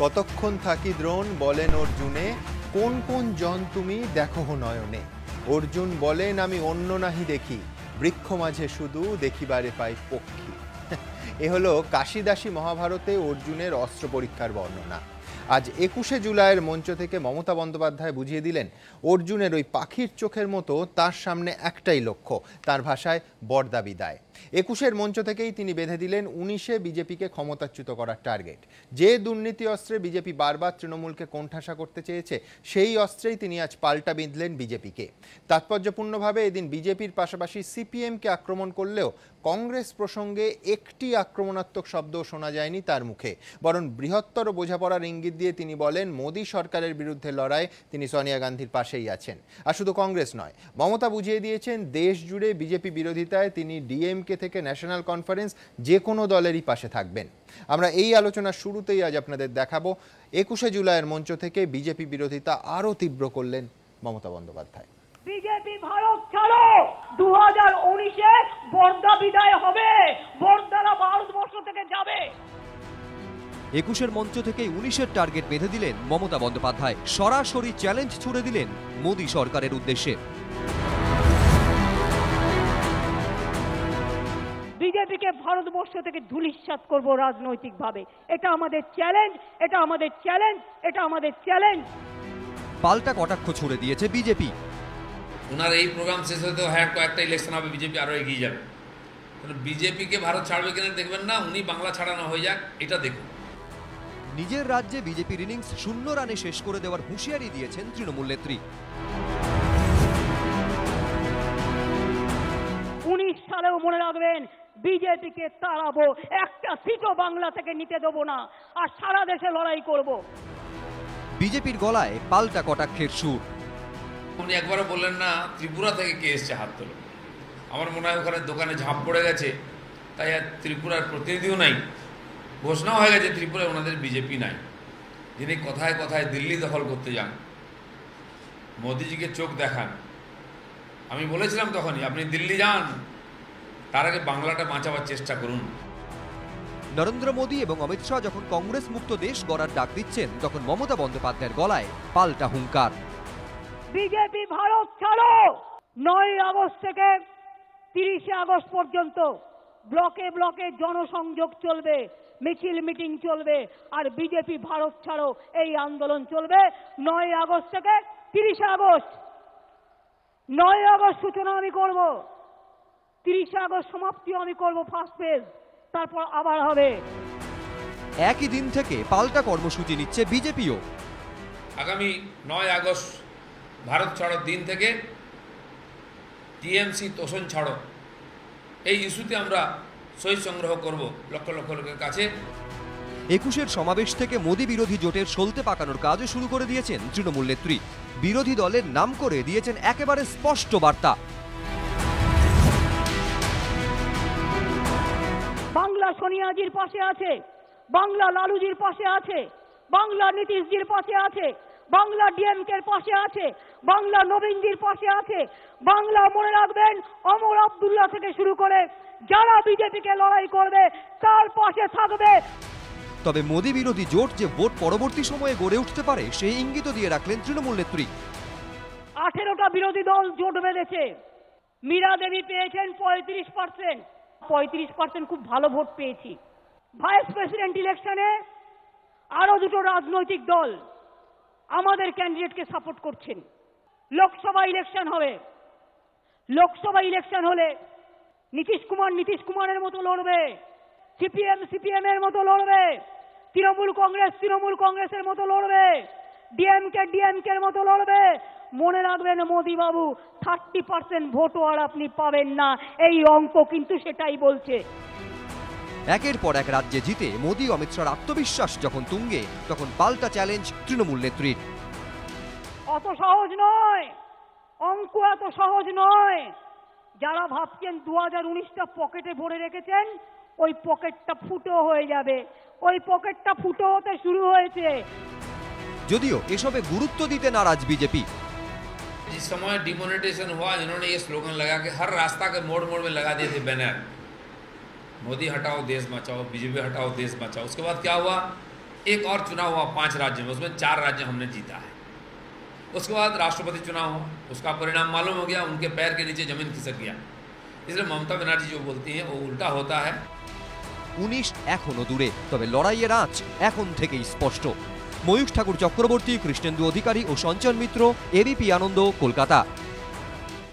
কতক্ষণ থাকি দ্রোণ বলেন অর্জুনে, কোন কোন জন তুমি দেখো নয়নে। অর্জুন বলেন আমি অন্য নাহি দেখি, বৃক্ষ মাঝে শুধু দেখিবারে পাই পক্ষী। এ হলো কাশিদাসী মহাভারতে অর্জুনের অস্ত্র পরীক্ষার বর্ণনা। আজ ২১শে জুলাইয়ের মঞ্চ থেকে মমতা বন্দ্যোপাধ্যায় বুঝিয়ে দিলেন অর্জুনের ওই পাখির চোখের মতো তার সামনে একটাই লক্ষ্য, তার ভাষায় বরদা বিদায়। ২১-এর মঞ্চ থেকেই তিনি বেঁধে দিলেন ১৯-এ বিজেপিকে ক্ষমতাচ্যুত করার টার্গেট। যে দুর্নীতি অস্ত্রে বিজেপি বারবার তৃণমূলকে কোণঠাসা করতে চেয়েছে, সেই অস্ত্রেই তিনি আজ পাল্টা বিঁধলেন বিজেপিকে। তাৎপর্যপূর্ণভাবে এদিন বিজেপির পাশাপাশি সিপিএমকে আক্রমণ করলেও কংগ্রেস প্রসঙ্গে একটি আক্রমণাত্মক শব্দও শোনা যায়নি তার মুখে, বরং বৃহত্তর বোঝাপড়ার ইঙ্গিত দিয়ে তিনি বলেন মোদী সরকারের বিরুদ্ধে লড়াই তিনি সোনিয়া গান্ধীর পাশেই আছেন। আর শুধু কংগ্রেস নয়, মমতা বুঝিয়ে দিয়েছেন দেশ জুড়ে বিজেপি বিরোধিতায় তিনি ডিএমকে থেকে ন্যাশনাল কনফারেন্স যে কোনো দলেরই পাশে থাকবেন। আমরা এই আলোচনার শুরুতেই আজ আপনাদের দেখাবো ২১শে জুলাইয়ের মঞ্চ থেকে বিজেপি বিরোধিতা আরও তীব্র করলেন মমতা বন্দ্যোপাধ্যায়। বিজেপি ভারত ছাড়ো, 2019-এ বরদা বিদায় হবে, বরদারা ভারতবর্ষ থেকে যাবে। ২১-এর মঞ্চ থেকে ১৯-এর টার্গেট বেঁধে দিলেন মমতা বন্দ্যোপাধ্যায়, সরাসরি চ্যালেঞ্জ ছুড়ে দিলেন মোদী সরকারের উদ্দেশ্যে। বিজেপিকে ভারতবর্ষ থেকে ধূলিসাৎ করব রাজনৈতিকভাবে, এটা আমাদের চ্যালেঞ্জ, এটা আমাদের চ্যালেঞ্জ, এটা আমাদের চ্যালেঞ্জ। পাল্টা কটাক্ষ ছুড়ে দিয়েছে বিজেপি। ওনার এই প্রোগ্রাম শেষ হতে হ্যাঁ কয়েকটা ইলেকশন হবে, বিজেপি আরও এগিয়ে যাবে। বিজেপিকে ভারত ছাড়বে কিনা দেখবেন না, উনি বাংলা ছাড়ানো হয়ে যাক এটা দেখুন। নিজের রাজ্যে বিজেপির ইনিংস 0 রানে শেষ করে দেওয়ার হুঁশিয়ারি দিয়েছেন তৃণমূল নেত্রী। 19 সালেও মনে রাখবেন, বিজেপিকে তাড়াবো, একটা সিটও বাংলা থেকে নিতে দেবো না, আর সারা দেশে লড়াই করব। বিজেপির গলায় পাল্টা কটাক্ষের সুর। উনি একবারও বললেন না ত্রিপুরা থেকে কে এসছে হাত তোলো। আমার মনে হয় ওখানে দোকানে ঝাঁপ পড়ে গেছে, তাই আর ত্রিপুরার প্রতিনিধিও নাই। ঘোষণা হয়ে গেছে ত্রিপুরায় ওনাদের বিজেপি নাই। যিনি কথায় কথায় দিল্লি দখল করতে যান, মোদিজিকে চোখ দেখান। আমি বলেছিলাম তখনই আপনি দিল্লি যান, তার আগে বাংলাটা বাঁচাবার চেষ্টা করুন। নরেন্দ্র মোদী এবং অমিত শাহ যখন কংগ্রেস মুক্ত দেশ গড়ার ডাক দিচ্ছেন, তখন মমতা বন্দ্যোপাধ্যায়ের গলায় পাল্টা হুঙ্কার। বিজেপি ভারত ছাড়ো, 9 আগস্ট থেকে 30 আগস্ট পর্যন্ত ব্লকে ব্লকে জনসংযোগ চলবে, মিছিল মিটিং চলবে, আর বিজেপি ভারত ছাড়ো এই আন্দোলন চলবে 9 আগস্ট থেকে 30 আগস্ট। 9 আগস্ট সূচনা আমি করব, 30 আগস্ট সমাপ্তি আমি করব ফার্স্ট ফেজ, তারপর আবার হবে। একই দিন থেকে পাল্টা কর্মসূচি নিচ্ছে বিজেপিও। আগামী 9 আগস্ট ভারত ছাড়োর দিন থেকে টিএমসি তোষণ ছাড়ো এই ইস্যুতে আমরা সই সংগ্রহ করব লক্ষ লক্ষ লোকের কাছে। ২১-এর সমাবেশ থেকে মোদী বিরোধী জোটের সলতে পাকানোর কাজও শুরু করে দিয়েছেন তৃণমূল নেত্রী। বিরোধী দলের নাম করে দিয়েছেন একেবারে স্পষ্ট বার্তা। বাংলা সোনিয়াজির পাশে আছে, বাংলা লালুজির পাশে আছে, বাংলা নীতিশজির পাশে আছে, বাংলা ডিএমকের পাশে আছে, বাংলা নবীনজির পাশে আছে, বাংলা মনে রাখবেন অমর আব্দুল্লাহ থেকে শুরু করে যারা বিজেপিকে লড়াই করবে তার পাশে থাকবে। তবে মোদী বিরোধী জোট যে ভোট পরবর্তী সময়ে গড়ে উঠতে পারে সেই ইঙ্গিত দিয়ে রাখলেন তৃণমূল নেত্রী। 18টা বিরোধী দল জোট বেঁধেছে, মীরা দেবী পেয়েছেন 35%, 35% খুব ভালো ভোট পেয়েছি। ভাইস প্রেসিডেন্ট ইলেকশনে আরো 2টো রাজনৈতিক দল আমাদের ক্যান্ডিডেটকে সাপোর্ট করছেন। লোকসভা ইলেকশন হবে, লোকসভা ইলেকশন হলে নীতিশ কুমারের মতো লড়বে, সিপিএম এর মতো লড়বে, তৃণমূল কংগ্রেসের মতো লড়বে, ডিএমকে এর মতো লড়বে। মনে রাখবেন মোদী বাবু, 30% ভোটও আর আপনি পাবেন না, এই অঙ্ক কিন্তু সেটাই বলছে। একের পর এক রাজ্যে জিতে মোদী অমিত শাহর আত্মবিশ্বাস যখন তুঙ্গে, তখন পাল্টা চ্যালেঞ্জ তৃণমূল নেত্রীর। অত সহজ নয়, অঙ্ক এত সহজ নয়। যারা ভাবছেন 2019টা পকেটে ভরে রেখেছেন, ওই পকেটটা ফুটো হয়ে যাবে, ওই পকেটটা ফুটো হতে শুরু হয়েছে। যদিও এসবে গুরুত্ব দিতে নারাজ বিজেপি। जिस समय डिमोनेटाइजेशन हुआ, इन्होंने ये स्लोगन लगा के हर रास्ता के मोड़ मोड़ में लगा दिए थे बैनर, मोदी हटाओ देश बचाओ, बीजेपी हटाओ देश बचाओ। उसके बाद क्या हुआ, एक और चुनाव हुआ 5 राज्य में, उसमें 4 राज्य हमने जीता है। उसके बाद राष्ट्रपति चुनाव हुआ, उसका परिणाम मालूम हो गया, उनके पैर के नीचे जमीन खिसक गया। इसलिए ममता बनर्जी जो बोलती हैं वो उल्टा होता है। 19 এখনো দূরে, তবে লড়াইয়ের আঁচ এখন থেকেই স্পষ্ট। ময়ূখ ঠাকুর চক্রবর্তী, কৃষ্ণেন্দু অধিকারী ও সঞ্চন মিত্র, এবিপি আনন্দ, কলকাতা।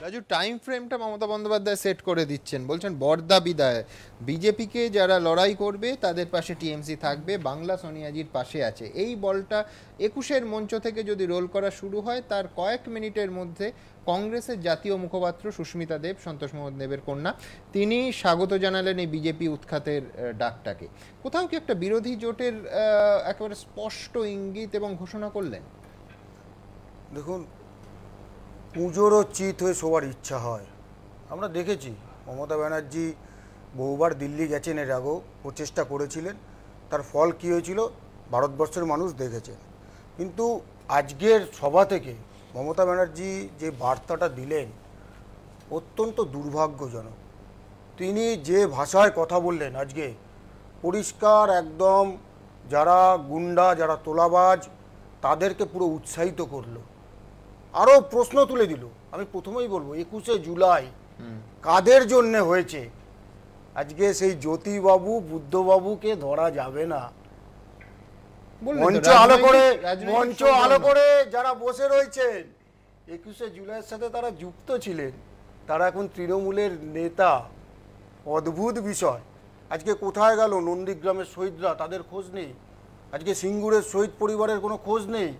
রাজু, টাইম ফ্রেমটা মমতা বন্দ্যোপাধ্যায় সেট করে দিচ্ছেন, বলছেন বর্দা বিদায়, বিজেপিকে যারা লড়াই করবে তাদের পাশে টিএমসি থাকবে, বাংলা সোনিয়াজির পাশে আছে। এই বলটা 21-এর মঞ্চ থেকে যদি রোল করা শুরু হয়, তার কয়েক মিনিটের মধ্যে কংগ্রেসের জাতীয় মুখপাত্র সুস্মিতা দেব, সন্তোষ মোহন দেবের কন্যা, তিনি স্বাগত জানালেন এই বিজেপি উৎখাতের ডাকটাকে। কোথাও কি একটা বিরোধী জোটের একেবারে স্পষ্ট ইঙ্গিত এবং ঘোষণা করলেন? দেখুন, পুজোরও চিত হয়ে সবার ইচ্ছা হয়। আমরা দেখেছি মমতা ব্যানার্জি বহুবার দিল্লি গেছেন, এর আগেও প্রচেষ্টা করেছিলেন, তার ফল কী হয়েছিল ভারতবর্ষের মানুষ দেখেছেন। কিন্তু আজকের সভা থেকে মমতা ব্যানার্জি যে বার্তাটা দিলেন অত্যন্ত দুর্ভাগ্যজনক। তিনি যে ভাষায় কথা বললেন আজকে, পরিষ্কার একদম যারা গুন্ডা, যারা তোলাবাজ, তাদেরকে পুরো উৎসাহিত করলো, আরও প্রশ্ন তুলে দিল। আমি প্রথমেই বলবো 21শে জুলাই কাদের জন্যে হয়েছে? আজকে সেই জ্যোতিবাবু, বুদ্ধবাবুকে ধরা যাবে না। মঞ্চ আলো করে যারা বসে রয়েছেন 21শে জুলাইয়ের সাথে তারা যুক্ত ছিলেন, তারা এখন তৃণমূলের নেতা। অদ্ভুত বিষয়, আজকে কোথায় গেল নন্দীগ্রামের শহীদরা? তাদের খোঁজ নেই। আজকে সিঙ্গুরের শহীদ পরিবারের কোনো খোঁজ নেই।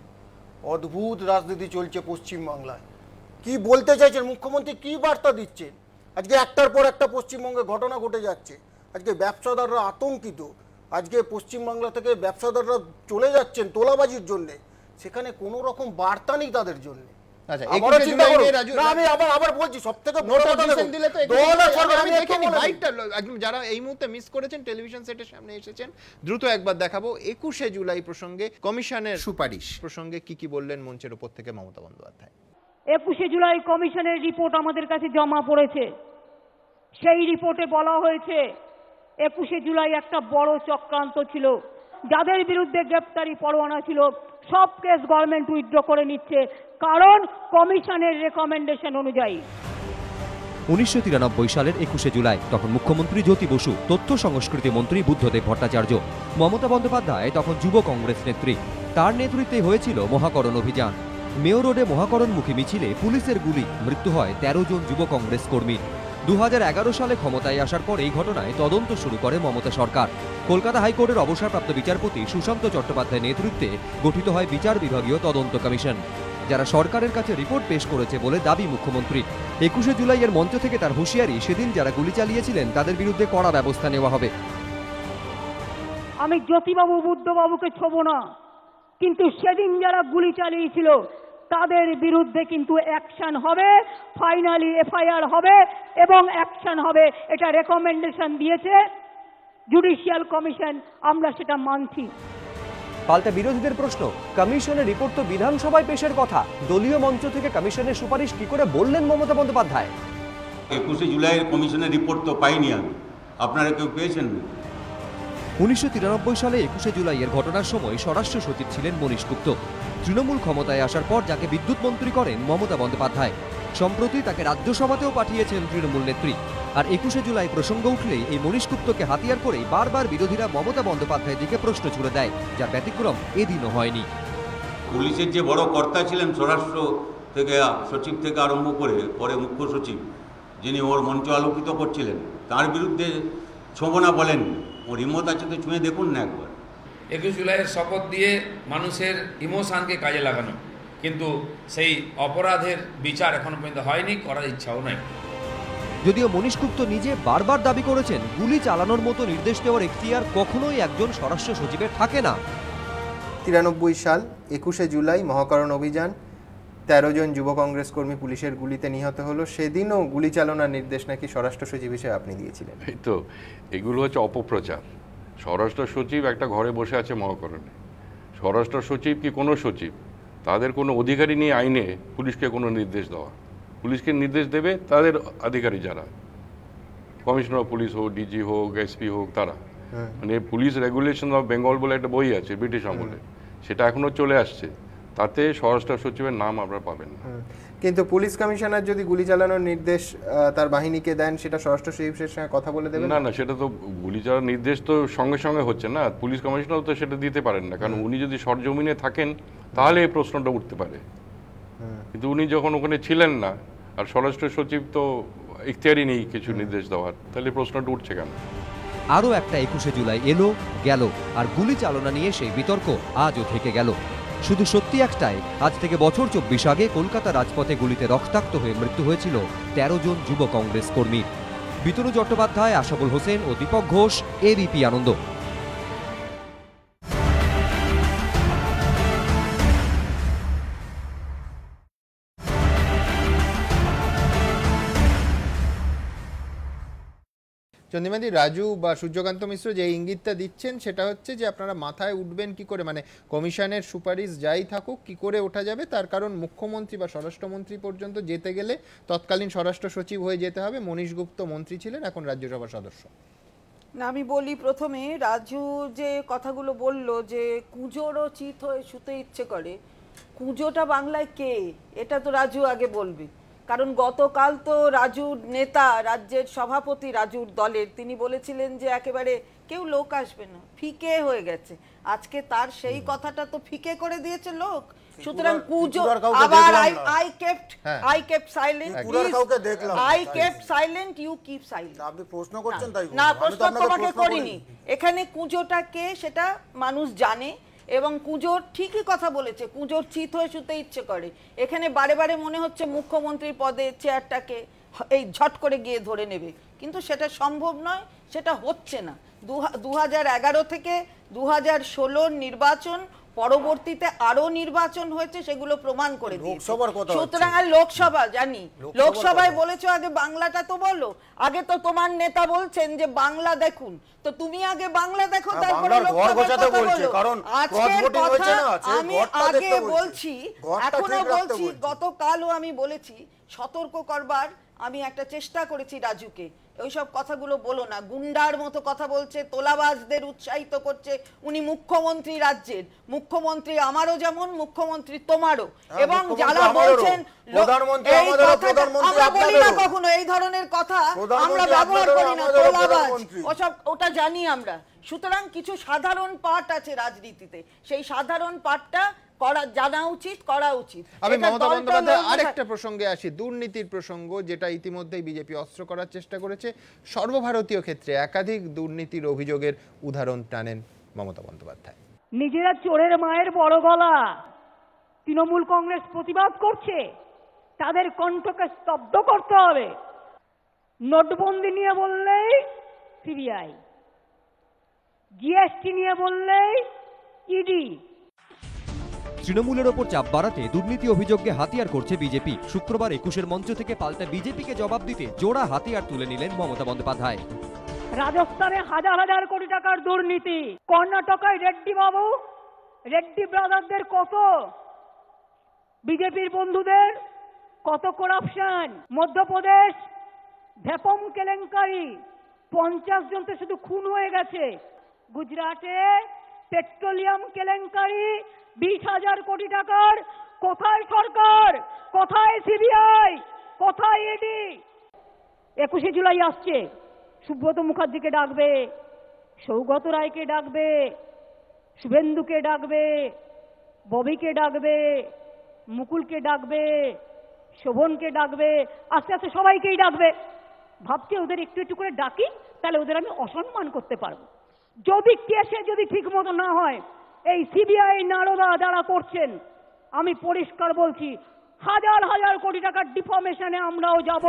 অদ্ভুত রাজনীতি চলছে পশ্চিমবাংলায়। কি বলতে চাইছেন মুখ্যমন্ত্রী, কি বার্তা দিচ্ছেন? আজকে একটার পর একটা পশ্চিমবঙ্গে ঘটনা ঘটে যাচ্ছে। আজকে ব্যবসাদাররা আতঙ্কিত, আজকে পশ্চিমবাংলা থেকে ব্যবসাদাররা চলে যাচ্ছেন তোলাবাজির জন্য, সেখানে কোনো রকম বার্তা নেই তাদের জন্য। যারা এই মুহূর্তে মিস করেছেন, টেলিভিশন সেটের সামনে এসেছেন, দ্রুত একবার দেখাবো 21শে জুলাই প্রসঙ্গে কমিশনের সুপারিশ প্রসঙ্গে কি কি বললেন মঞ্চের উপর থেকে মমতা বন্দ্যোপাধ্যায়। 21শে জুলাই কমিশনের রিপোর্ট আমাদের কাছে জমা পড়েছে। সেই রিপোর্টে বলা হয়েছে 21শে জুলাই একটা বড় চক্রান্ত ছিল। যাদের বিরুদ্ধে গ্রেপ্তারি পরোয়ানা ছিল সব কেস গভর্নমেন্ট উইথড্র করে নিচ্ছে, কারণ কমিশনের রেকমেন্ডেশন অনুযায়ী। 1993 সালের 21শে জুলাই তখন মুখ্যমন্ত্রী জ্যোতি বসু, তথ্য সংস্কৃতি মন্ত্রী বুদ্ধদেব ভট্টাচার্য, মমতা বন্দ্যোপাধ্যায় তখন যুব কংগ্রেস নেত্রী। তার নেতৃত্বে হয়েছিল মহাকরণ অভিযান। মেয়র রোডে মহাকরণমুখী মিছিলে পুলিশের গুলি, মৃত্যু হয় 13 জন যুব কংগ্রেস কর্মী। 2011 সালে ক্ষমতায় আসার পর এই ঘটনায় তদন্ত শুরু করে মমতা সরকার। কলকাতা হাইকোর্টের অবসরপ্রাপ্ত বিচারপতি সুশান্ত চট্টোপাধ্যায়ের নেতৃত্বে গঠিত হয় বিচার বিভাগীয় তদন্ত কমিশন, যারা সরকারের কাছে রিপোর্ট পেশ করেছে বলে দাবি মুখ্যমন্ত্রী। 21শে জুলাইয়ের মঞ্চ থেকে তার হুঁশিয়ারি, সেদিন যারা গুলি চালিয়েছিলেন তাদের বিরুদ্ধে কড়া ব্যবস্থা নেওয়া হবে। আমি জ্যোতিবাবু, বুদ্ধবাবুকে ছোব না, কিন্তু সেদিন যারা গুলি চালিয়েছিল তাদের বিরুদ্ধে কিন্তু অ্যাকশন হবে, ফাইনালি এফআইআর হবে এবং অ্যাকশন হবে। এটা রেকমেন্ডেশন দিয়েছে জুডিশিয়াল কমিশন, আমরা সেটা মানছি। পাল্টা বিরোধীদের প্রশ্ন, কমিশনের রিপোর্ট তো বিধানসভায় পেশের কথা, দলীয় মঞ্চ থেকে কমিশনের সুপারিশ কি করে বললেন মমতা বন্দ্যোপাধ্যায়? 21শে জুলাইয়ের কমিশনের রিপোর্ট তো পাইনি আমি, আপনারা কেউ পেয়েছেন? 1993 সালে 21শে জুলাইয়ের ঘটনার সময় স্বরাষ্ট্র সচিব ছিলেন মনীশ গুপ্ত। তৃণমূল ক্ষমতায় আসার পর যাকে বিদ্যুৎ মন্ত্রী করেন মমতা বন্দ্যোপাধ্যায়। সম্প্রতি তাকে রাজ্যসভাতেও পাঠিয়েছেন তৃণমূল নেত্রী। আর 21শে জুলাই প্রসঙ্গ উঠলেই এই মনীশ গুপ্তকে হাতিয়ার করেই বারবার বিরোধীরা মমতা বন্দ্যোপাধ্যায়ের দিকে প্রশ্ন ছুড়ে দেয়, যার ব্যতিক্রম এদিনও হয়নি। পুলিশের যে বড় কর্তা ছিলেন, স্বরাষ্ট্র থেকে সচিব থেকে আরম্ভ করে পরে মুখ্য সচিব, যিনি ওর মঞ্চ আলোকিত করছিলেন, তার বিরুদ্ধে ছোঁবনা বলেন। ওর হিম্মত আছে তো ছুঁয়ে দেখুন না একবার। 21 জুলাইয়ের শপথ দিয়ে মানুষের ইমোশনকে কাজে লাগানো, কিন্তু সেই অপরাধের বিচার এখনো পর্যন্ত হয়নি, করার ইচ্ছাও নাই। যদিও মনীশ গুপ্ত নিজে বারবার দাবি করেছেন গুলি চালানোর মতো নির্দেশ দেওয়ার এখতিয়ার কখনোই একজন স্বরাষ্ট্র সচিবের থাকে না। 93 সাল 21শে জুলাই মহাকরণ অভিযান, 13 জন যুব কংগ্রেস কর্মী পুলিশের গুলিতে নিহত হলো। সেদিনও গুলি চালানোর নির্দেশ নাকি স্বরাষ্ট্র সচিব হিসেবে আপনি দিয়েছিলেন। এই তো, এগুলো হচ্ছে অপপ্রচার। স্বরাষ্ট্র সচিব একটা ঘরে বসে আছে মহাকরণে। স্বরাষ্ট্র সচিব কি কোনো সচিব, তাদের কোনো অধিকারী নিয়ে আইনে পুলিশকে কোনো নির্দেশ দেওয়া। পুলিশকে নির্দেশ দেবে তাদের আধিকারিক, যারা কমিশনার অফ পুলিশ হোক, ডিজি হোক, এসপি হোক, তারা। মানে পুলিশ রেগুলেশন অফ বেঙ্গল বলে একটা বই আছে ব্রিটিশ আমলে, সেটা এখনো চলে আসছে, তাতে স্বরাষ্ট্র সচিবের নাম আপনারা পাবেন না। কিন্তু পুলিশ কমিশনার যদি গুলি চালানোর নির্দেশ তার বাহিনীকে দেন, সেটা স্বরাষ্ট্র সচিবের সঙ্গে কথা বলে দেবেন? না, সেটা তো গুলি চালানোর নির্দেশ তো সঙ্গে সঙ্গে হচ্ছে না, পুলিশ কমিশনার তো সেটা দিতে পারেন না, কারণ উনি যদি সরজমিনে থাকেন তাহলে এই প্রশ্নটা উঠতে পারে। কিন্তু উনি যখন ওখানে ছিলেন না, আর স্বরাষ্ট্র সচিব তো ইখতিয়ারই নেই কিছু নির্দেশ দেওয়ার, তাহলে প্রশ্নটা উঠছে কেন? আরও একটা 21শে জুলাই এলো গেল, আর গুলি চালনা নিয়ে সেই বিতর্ক আজও থেকে গেল। শুধু সত্যি একটাই, আজ থেকে বছর 24 আগে কলকাতা রাজপথে গুলিতে রক্তাক্ত হয়ে মৃত্যু হয়েছিল 13 জন যুব কংগ্রেস কর্মী। বিতনু চট্টোপাধ্যায়, আশাফুল হোসেন ও দীপক ঘোষ, এবিপি আনন্দ। চন্দ্রিমাদি, রাজু বা সূর্যকান্ত মিশ্র যে ইঙ্গিতটা দিচ্ছেন সেটা হচ্ছে যে আপনারা মাথায় উঠবেন কি করে, মানে কমিশনের সুপারিশ যাই থাকুক কি করে ওঠা যাবে, তার কারণ মুখ্যমন্ত্রী বা স্বরাষ্ট্রমন্ত্রী পর্যন্ত যেতে গেলে তৎকালীন স্বরাষ্ট্র সচিব হয়ে যেতে হবে। মনীশ গুপ্ত মন্ত্রী ছিলেন, এখন রাজ্যসভার সদস্য। না, আমি বলি প্রথমে, রাজু যে কথাগুলো বলল যে কুঁজোরও চিত হয়ে শুতে ইচ্ছে করে, কুঁজোটা বাংলায় কে, এটা তো রাজু আগে বলবে। কারণ গতকাল তো রাজুর নেতা, রাজ্যের সভাপতি রাজুর দলের, তিনি বলেছিলেন যে একেবারে কেউ লোক আসবে না, ফিকে হয়ে গেছে। আজকে তার সেই কথাটা তো ফিকে করে দিয়েছে লোক। সুতরাং কুঁজো আবার I kept silent, I kept silent, you keep silent। আপনি প্রশ্ন করছেন তাই না, প্রশ্ন তোমাকে করিনি। এখানে কুঁজোটা কে সেটা মানুষ জানে, এবং কুঁজোর ঠিকই কথা বলেছে, কুঁজোর চিত হয়ে শুতে ইচ্ছে করে। এখানে বারে বারে মনে হচ্ছে মুখ্যমন্ত্রীর পদে চেয়ারটাকে এই ঝট করে গিয়ে ধরে নেবে, কিন্তু সেটা সম্ভব নয়, সেটা হচ্ছে না। 2011 থেকে 2016 নির্বাচন, পরবর্তীতে আরো নির্বাচন হয়েছে, সেগুলো প্রমাণ করে দিয়েছে। সুতরাং আর লোকসভা জানি, লোকসভায় বলেছো আগে বাংলাটা তো বলো, আগে তো তোমার নেতা বলছেন যে বাংলা দেখুন, তো তুমি আগে বাংলা দেখো, তারপরে লোকসভার কথা বলো। আজকের কথা আমি আগে বলছি, এখনো বলছি, গতকালও আমি বলেছি, সতর্ক করবার আমি একটা চেষ্টা করেছি রাজুকে, ওইসব কথাগুলো বলো না, গুন্ডার মতো কথা বলছে, তোলাবাজদের উৎসাহিত করছে। উনি মুখ্যমন্ত্রী, রাজ্যের মুখ্যমন্ত্রী, আমারও যেমন মুখ্যমন্ত্রী তোমারও, এবং যারা বলছেন আমরা বলি না কখনো এই ধরনের কথা, আমরা ব্যবহার করি না, তোলাবাজ ওসব, ওটা জানি আমরা। সুতরাং কিছু সাধারণ পাঠ আছে রাজনীতিতে, সেই সাধারণ পাঠটা জানা উচিত, করা উচিত। আমি মমতা বন্দ্যোপাধ্যায় আরেকটা প্রসঙ্গে আসি, দুর্নীতির প্রসঙ্গ, যেটা ইতিমধ্যেই বিজেপি অস্ত্র করার চেষ্টা করেছে। সর্বভারতীয় ক্ষেত্রে একাধিক দুর্নীতির অভিযোগের উদাহরণ টানেন মমতা বন্দ্যোপাধ্যায়। নিজেরা চোরের মায়ের বড় গলা, তৃণমূল কংগ্রেস প্রতিবাদ করছে, তাদের কণ্ঠকে স্তব্ধ করতে হবে। নোটবন্দি নিয়ে বললেই সিবিআই, জিএসটি নিয়ে বললেই ইডি। তৃণমূলের ওপর চাপ বাড়াতে দুর্নীতি অভিযোগকে হাতিয়ার করছে বিজেপি। শুক্রবার 21-এর মঞ্চ থেকে পাল্টা বিজেপিকে জবাব দিতে জোড়া হাতিয়ার তুলে নিলেন মমতা বন্দ্যোপাধ্যায়। রাজস্থানে হাজার হাজার কোটি টাকার দুর্নীতি, কর্ণাটকায় রেড্ডি বাবু, রেড্ডি ব্রাদারদের কত, বিজেপির বন্ধুদের কত করাপশন, মধ্যপ্রদেশ ভ্যাপম কেলেঙ্কারি, 50 জন তো শুধু খুন হয়ে গেছে, গুজরাটে পেট্রোলিয়াম কেলেঙ্কারি 20,000 কোটি টাকার, কোথায় সরকার, কোথায় সিবিআই, কোথায় ইডি? 21শে জুলাই আসছে, সুব্রত মুখার্জিকে ডাকবে, সৌগত রায়কে ডাকবে, শুভেন্দুকে ডাকবে, ববিকে ডাকবে, মুকুলকে ডাকবে, শোভনকে ডাকবে, আস্তে আস্তে সবাইকেই ডাকবে। ভাবছে ওদের একটু একটু করে ডাকি, তাহলে ওদের আমি অসম্মান করতে পারবো। যদি কেসে যদি ঠিক মতো না হয়, এই সিবিআই নারদা যারা করছেন, আমি পরিষ্কার বলছি, হাজার হাজার কোটি টাকার ডিফর্মেশনে আমরাও যাব।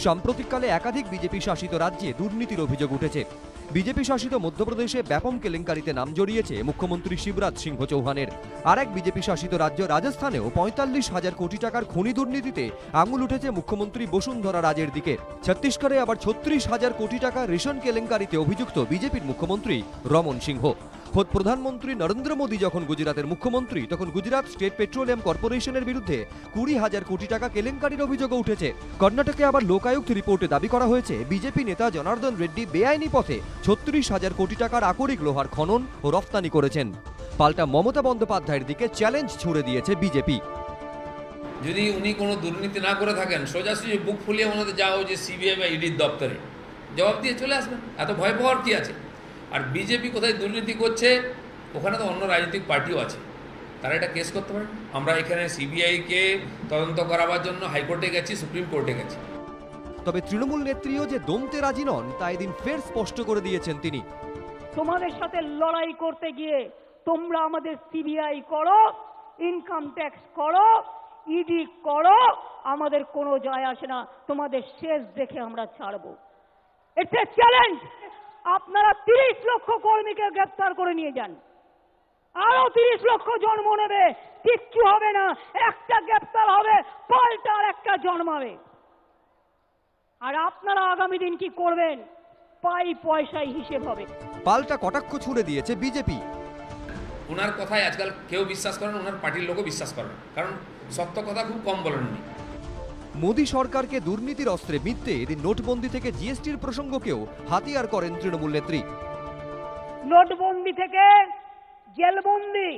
সাম্প্রতিককালে একাধিক বিজেপি শাসিত রাজ্যে দুর্নীতির অভিযোগ উঠেছে। বিজেপি শাসিত মধ্যপ্রদেশে ব্যাপম কেলেঙ্কারিতে নাম জড়িয়েছে মুখ্যমন্ত্রী শিবরাজ সিংহ চৌহানের। আর এক বিজেপি শাসিত রাজ্য রাজস্থানেও 45,000 কোটি টাকার খনি দুর্নীতিতে আঙুল উঠেছে মুখ্যমন্ত্রী বসুন্ধরা রাজের দিকে। ছত্তিশগড়ে আবার 36,000 কোটি টাকা রেশন কেলেঙ্কারিতে অভিযুক্ত বিজেপির মুখ্যমন্ত্রী রমন সিংহ। খোদ প্রধানমন্ত্রী নরেন্দ্র মোদী যখন গুজরাতের মুখ্যমন্ত্রী, তখন গুজরাট স্টেট পেট্রোলিয়াম কর্পোরেশনের বিরুদ্ধে 20,000 কোটি টাকা কেলেঙ্কারির অভিযোগও উঠেছে। কর্ণাটকে আবার লোকায়ুক্ত রিপোর্টে দাবি করা হয়েছে বিজেপি নেতা জনার্দন রেড্ডি বেআইনি পথে 36,000 কোটি টাকার আকরিক লোহার খনন ও রফতানি করেছেন। পাল্টা মমতা বন্দ্যোপাধ্যায়ের দিকে চ্যালেঞ্জ ছুড়ে দিয়েছে বিজেপি। যদি উনি কোনো দুর্নীতি না করে থাকেন, সোজাসুজি বুক ফুলিয়ে ওনাদের যাওয়া যে সিবিআই বা ইডির দপ্তরে জবাব দিয়ে চলে আসবেন, এত ভয় পাওয়ার কি আছে? আর বিজেপি কোথায় দুর্নীতি করছে ওখানে তো অন্য রাজনৈতিক পার্টিও আছে, তারা এটা কেস করতে পারে। আমরা এখানে সিবিআইকে তদন্ত করাবার জন্য হাইকোর্টে গেছি, সুপ্রিম কোর্টে গেছি। তবে তৃণমূল নেত্রীও যে দমতে রাজি নন তা এদিন ফের স্পষ্ট করে দিয়েছেন তিনি। তোমাদের সাথে লড়াই করতে গিয়ে তোমরা আমাদের সিবিআই করো, ইনকাম ট্যাক্স করো, ইডি করো, আমাদের কোনো যায় আসে না, তোমাদের শেষ দেখে আমরা ছাড়বো। It's a challenge. আপনারা 30 লক্ষ কর্মীকে গ্রেফতার করে নিয়ে যান, আরো 30 লক্ষ জন্ম নেবে, কিচ্ছু হবে না। একটা গ্রেফতার হবে, পাল্টা আর একটা জন্মাবে। আর আপনারা আগামী দিন কি করবেন, পাই পয়সায় হিসেব হবে। পাল্টা কটাক্ষ ছুড়ে দিয়েছে বিজেপি। ওনার কথায় আজকাল কেউ বিশ্বাস করেন, ওনার পার্টির লোকও বিশ্বাস করেন, কারণ সত্য কথা খুব কম বলেন উনি। মোদী সরকারকে দুর্নীতির অস্ত্রে বিঁধতে এদিন নোটবন্দি থেকে জিএসটির প্রসঙ্গকেও হাতিয়ার করেন তৃণমূল নেত্রী। নোটবন্দি থেকে জেলবন্দি,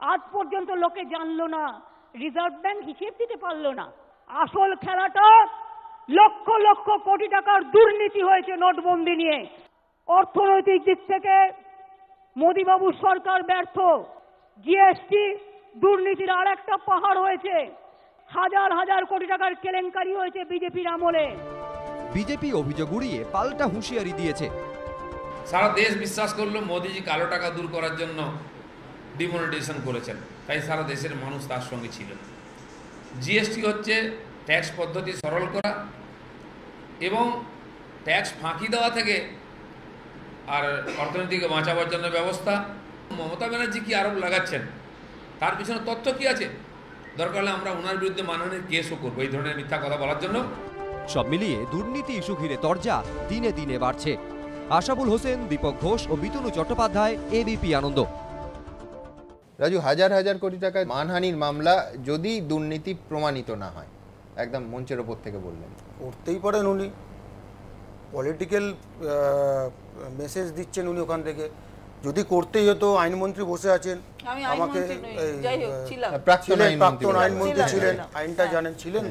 আজ পর্যন্ত লোকে জানলো না, রিজার্ভ ব্যাংক হিসেব দিতে পারলো না। আসল খেলাটা লক্ষ লক্ষ কোটি টাকার দুর্নীতি হয়েছে নোটবন্দি নিয়ে। অর্থনৈতিক দিক থেকে মোদীবাবুর সরকার ব্যর্থ। জিএসটি দুর্নীতির আর একটা পাহাড় হয়েছে, হাজার হাজার কোটি টাকার কেলেঙ্কারি হয়েছে বিজেপির আমলে। বিজেপি অভিযোগ উড়িয়ে পাল্টা হুঁশিয়ারি দিয়েছে। সারা দেশ বিশ্বাস করলো মোদিজি কালো টাকা দূর করার জন্য ডিমনিটাইজেশন করেছেন, তাই সারা দেশের মানুষ তার সঙ্গে ছিলেন। জিএসটি হচ্ছে ট্যাক্স পদ্ধতি সরল করা এবং ট্যাক্স ফাঁকি দেওয়া থেকে আর অর্থনীতিকে বাঁচাবার জন্য ব্যবস্থা। মমতা ব্যানার্জি কি আরোপ লাগাচ্ছেন, তার পিছনে তথ্য কি আছে? দরকার হলে আমরা ওনার বিরুদ্ধে মানহানির কেসও করবো এই ধরনের মিথ্যা কথা বলার জন্য। সব মিলিয়ে দুর্নীতি ইস্যু ঘিরে তরজা দিনে দিনে বাড়ছে। আশাবুল হোসেন, দীপক ঘোষ ও বিতনু চট্টোপাধ্যায়, এবিপি আনন্দ। রাজু, হাজার হাজার কোটি টাকার মানহানির মামলা যদি দুর্নীতি প্রমাণিত না হয়, একদম মঞ্চের ওপর থেকে বললেন, করতেই পারেন উনি। পলিটিক্যাল মেসেজ দিচ্ছেন উনি ওখান থেকে। যদি করতেই হতো, আইনমন্ত্রী বসে আছেন, আমাকে প্রাক্তন আইনমন্ত্রী ছিলেন, আইনটা জানেন, ছিলেন,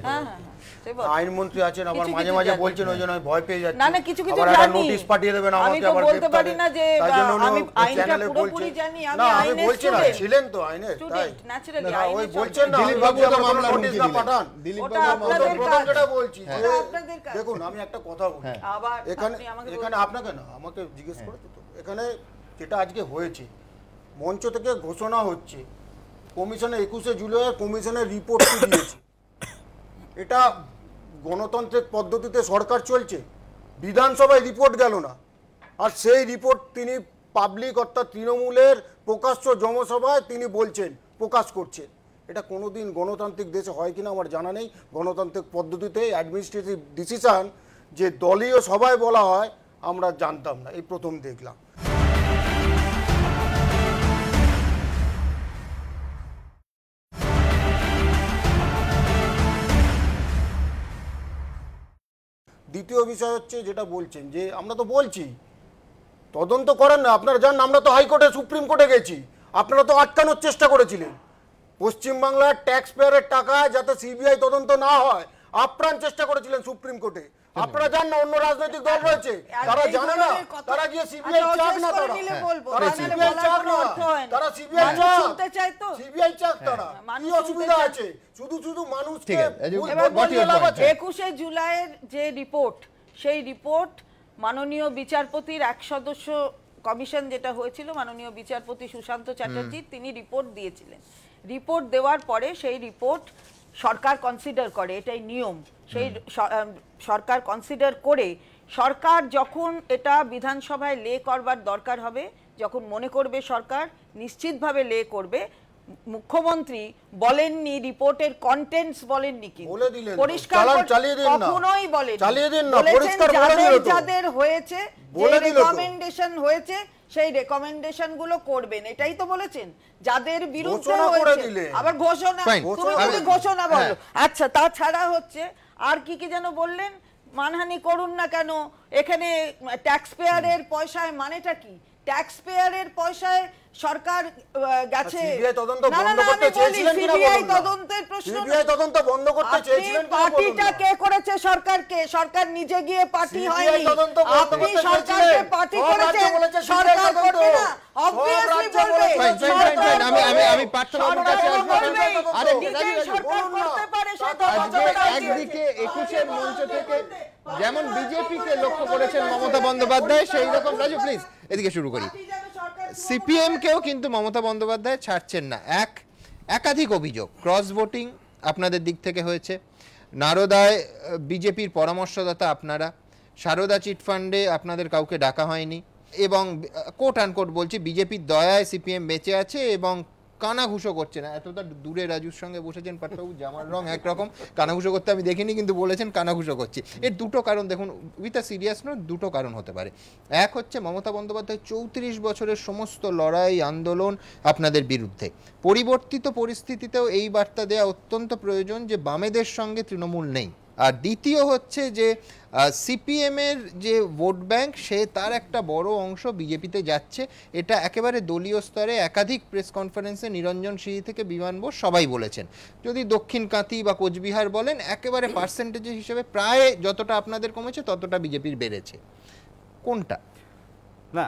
আইনমন্ত্রী আছেন, আবার মাঝে মাঝে বলছেন ওই জন্য ভয় পেয়ে যাচ্ছে, না না কিছু কিছু আবার জানি, নোটিশ পাঠিয়ে দেবেন আমাকে, আবার বলতে পারি না যে আমি আইনটা পুরোপুরি জানি, আমি আইনের স্টুডেন্ট, ছিলেন তো আইনে, তাই ন্যাচারালি না, ওই আইনের বলছেন না দিলীপ বাবু তো মামলা নোটিশ না পাঠান, দিলীপ ওটা বাবু আপনাদের কাজ, যেটা বলছি ওটা আপনাদের কাজ। দেখুন আমি একটা কথা বলি, আবার এখানে আপনাকে না আমাকে জিজ্ঞেস করেছে তো, এখানে যেটা আজকে হয়েছে, মঞ্চ থেকে ঘোষণা হচ্ছে কমিশনে 21শে জুলাই কমিশনের রিপোর্ট দিয়েছে। এটা গণতান্ত্রিক পদ্ধতিতে সরকার চলছে, বিধানসভায় রিপোর্ট গেল না, আর সেই রিপোর্ট তিনি পাবলিক অর্থাৎ তৃণমূলের প্রকাশ্য জনসভায় তিনি বলছেন, প্রকাশ করছেন। এটা কোনোদিন গণতান্ত্রিক দেশে হয় কিনা আমার জানা নেই। গণতান্ত্রিক পদ্ধতিতে অ্যাডমিনিস্ট্রেটিভ ডিসিশন যে দলীয় সভায় বলা হয় আমরা জানতাম না, এই প্রথম দেখলাম। দ্বিতীয় বিষয় হচ্ছে যেটা বলছেন যে আমরা তো বলছি তদন্ত করেন না, আপনারা জানেন আমরা তো হাইকোর্টে সুপ্রিম কোর্টে গেছি, আপনারা তো আটকানোর চেষ্টা করেছিলেন। পশ্চিমবাংলার ট্যাক্স পেয়ারের টাকায় যাতে সিবিআই তদন্ত না হয় আপ্রাণ চেষ্টা করেছিলেন সুপ্রিম কোর্টে। আপনারা জানেন না অন্য রাজনৈতিক দল রয়েছে, তারা জানে না, তারা গিয়ে সিবিআই চাক না, তারা সিবিআই চাক না, তারা সিবিআই চাক, সিবিআই চাক, তারা কি অসুবিধা আছে? শুধু শুধু মানুষকে 21শে জুলাইয়ের যে রিপোর্ট, সেই রিপোর্ট মাননীয় বিচারপতির 1 সদস্য কমিশন যেটা হয়েছিল, মাননীয় বিচারপতি সুশান্ত চ্যাটার্জি তিনি রিপোর্ট দিয়েছিলেন। রিপোর্ট দেওয়ার পরে সেই রিপোর্ট সরকার কনসিডার করে, এটাই নিয়ম। সেই সরকার কনসিডার করে সরকার যখন এটা বিধানসভায় লে করবার দরকার হবে, যখন মনে করবে সরকার নিশ্চিতভাবে লে করবে, মুখ্যমন্ত্রী বলেননি রিপোর্টের কন্টেন্টস বলেননি, কি পরিষ্কার কখনোই বলেন, যাদের হয়েছে, যে রেকমেন্ডেশন হয়েছে সেই রেকমেন্ডেশন গুলো করবেন, এটাই তো বলেছেন। যাদের বিরুদ্ধে ঘোষণা করে হয়েছে দিলে। আবার ঘোষণা, Fine. তুমি যদি ঘোষণা বলো, আচ্ছা তাছাড়া হচ্ছে আর কি কি যেন বললেন, মানহানি করুন না কেন, এখানে ট্যাক্স পেয়ারের পয়সায় মানেটা কি? ট্যাক্স পেয়ারের পয়সায় সরকার গেছে। সিবিআই তদন্ত না, না, বন্ধ না, করতে আমি বলি, চেয়েছিলেন কিনা সিবিআই বলুন না। তদন্তের প্রশ্ন না। সিবিআই তদন্ত বন্ধ করতে চেয়েছিলেন কিনা বলুন পার্টিটা না। কে করেছে সরকারকে? সরকার নিজে গিয়ে পার্টি CBI হয়নি, তদন্ত বন্ধ আপনি করতে সরকারকে চেয়েছিলেন। পার্টি সব রাজ্য করেছেন, বলেছে CBI সরকার তদন্ত। করবে না, সব অবভিয়াসলি রাজ্য বলবে। বলেছে Fine, fine, fine, fine. আমি পার্থবাবুর কাছে আসবো। আরে, নিজেই সরকার বলুন না। করতে পারে, সেটা আজকে বাঁচাবে রাজ্য। একদিকে 21-এর মঞ্চ থেকে যেমন বিজেপিকে লক্ষ্য করেছেন মমতা বন্দ্যোপাধ্যায়, সেই রকম রাজু প্লিজ এদিকে শুরু করি। সিপিএম কেও কিন্তু মমতা বন্দ্যোপাধ্যায় ছাড়ছেন না। একাধিক অভিযোগ, ক্রস ভোটিং আপনাদের দিক থেকে হয়েছে, নারদায় বিজেপির পরামর্শদাতা আপনারা, সারদা চিটফান্ডে আপনাদের কাউকে ডাকা হয়নি, এবং কোট আনকোট বলছি বিজেপির দয়ায় সিপিএম বেঁচে আছে এবং কানাঘুষো করছে না। এতটা দূরে রাজুর সঙ্গে বসেছেন পাঠবাবু, জামার রং একরকম, কানাঘুষো করতে আমি দেখিনি, কিন্তু বলেছেন কানাঘুষো করছি। এর দুটো কারণ দেখুন, উইথ আ সিরিয়াস নোট, দুটো কারণ হতে পারে। এক হচ্ছে মমতা বন্দ্যোপাধ্যায় 34 বছরের সমস্ত লড়াই আন্দোলন আপনাদের বিরুদ্ধে, পরিবর্তিত পরিস্থিতিতেও এই বার্তা দেওয়া অত্যন্ত প্রয়োজন যে বামেদের সঙ্গে তৃণমূল নেই। আর দ্বিতীয় হচ্ছে যে সিপিএমের যে ভোট ব্যাংক, সে তার একটা বড় অংশ বিজেপিতে যাচ্ছে। এটা একেবারে দলীয় স্তরে একাধিক প্রেস কনফারেন্সে নিরঞ্জন সিঁড়ি থেকে বিমান বোস সবাই বলেছেন। যদি দক্ষিণ কাঁথি বা কোচবিহার বলেন, একেবারে পার্সেন্টেজ হিসেবে প্রায় যতটা আপনাদের কমেছে ততটা বিজেপির বেড়েছে। কোনটা? না,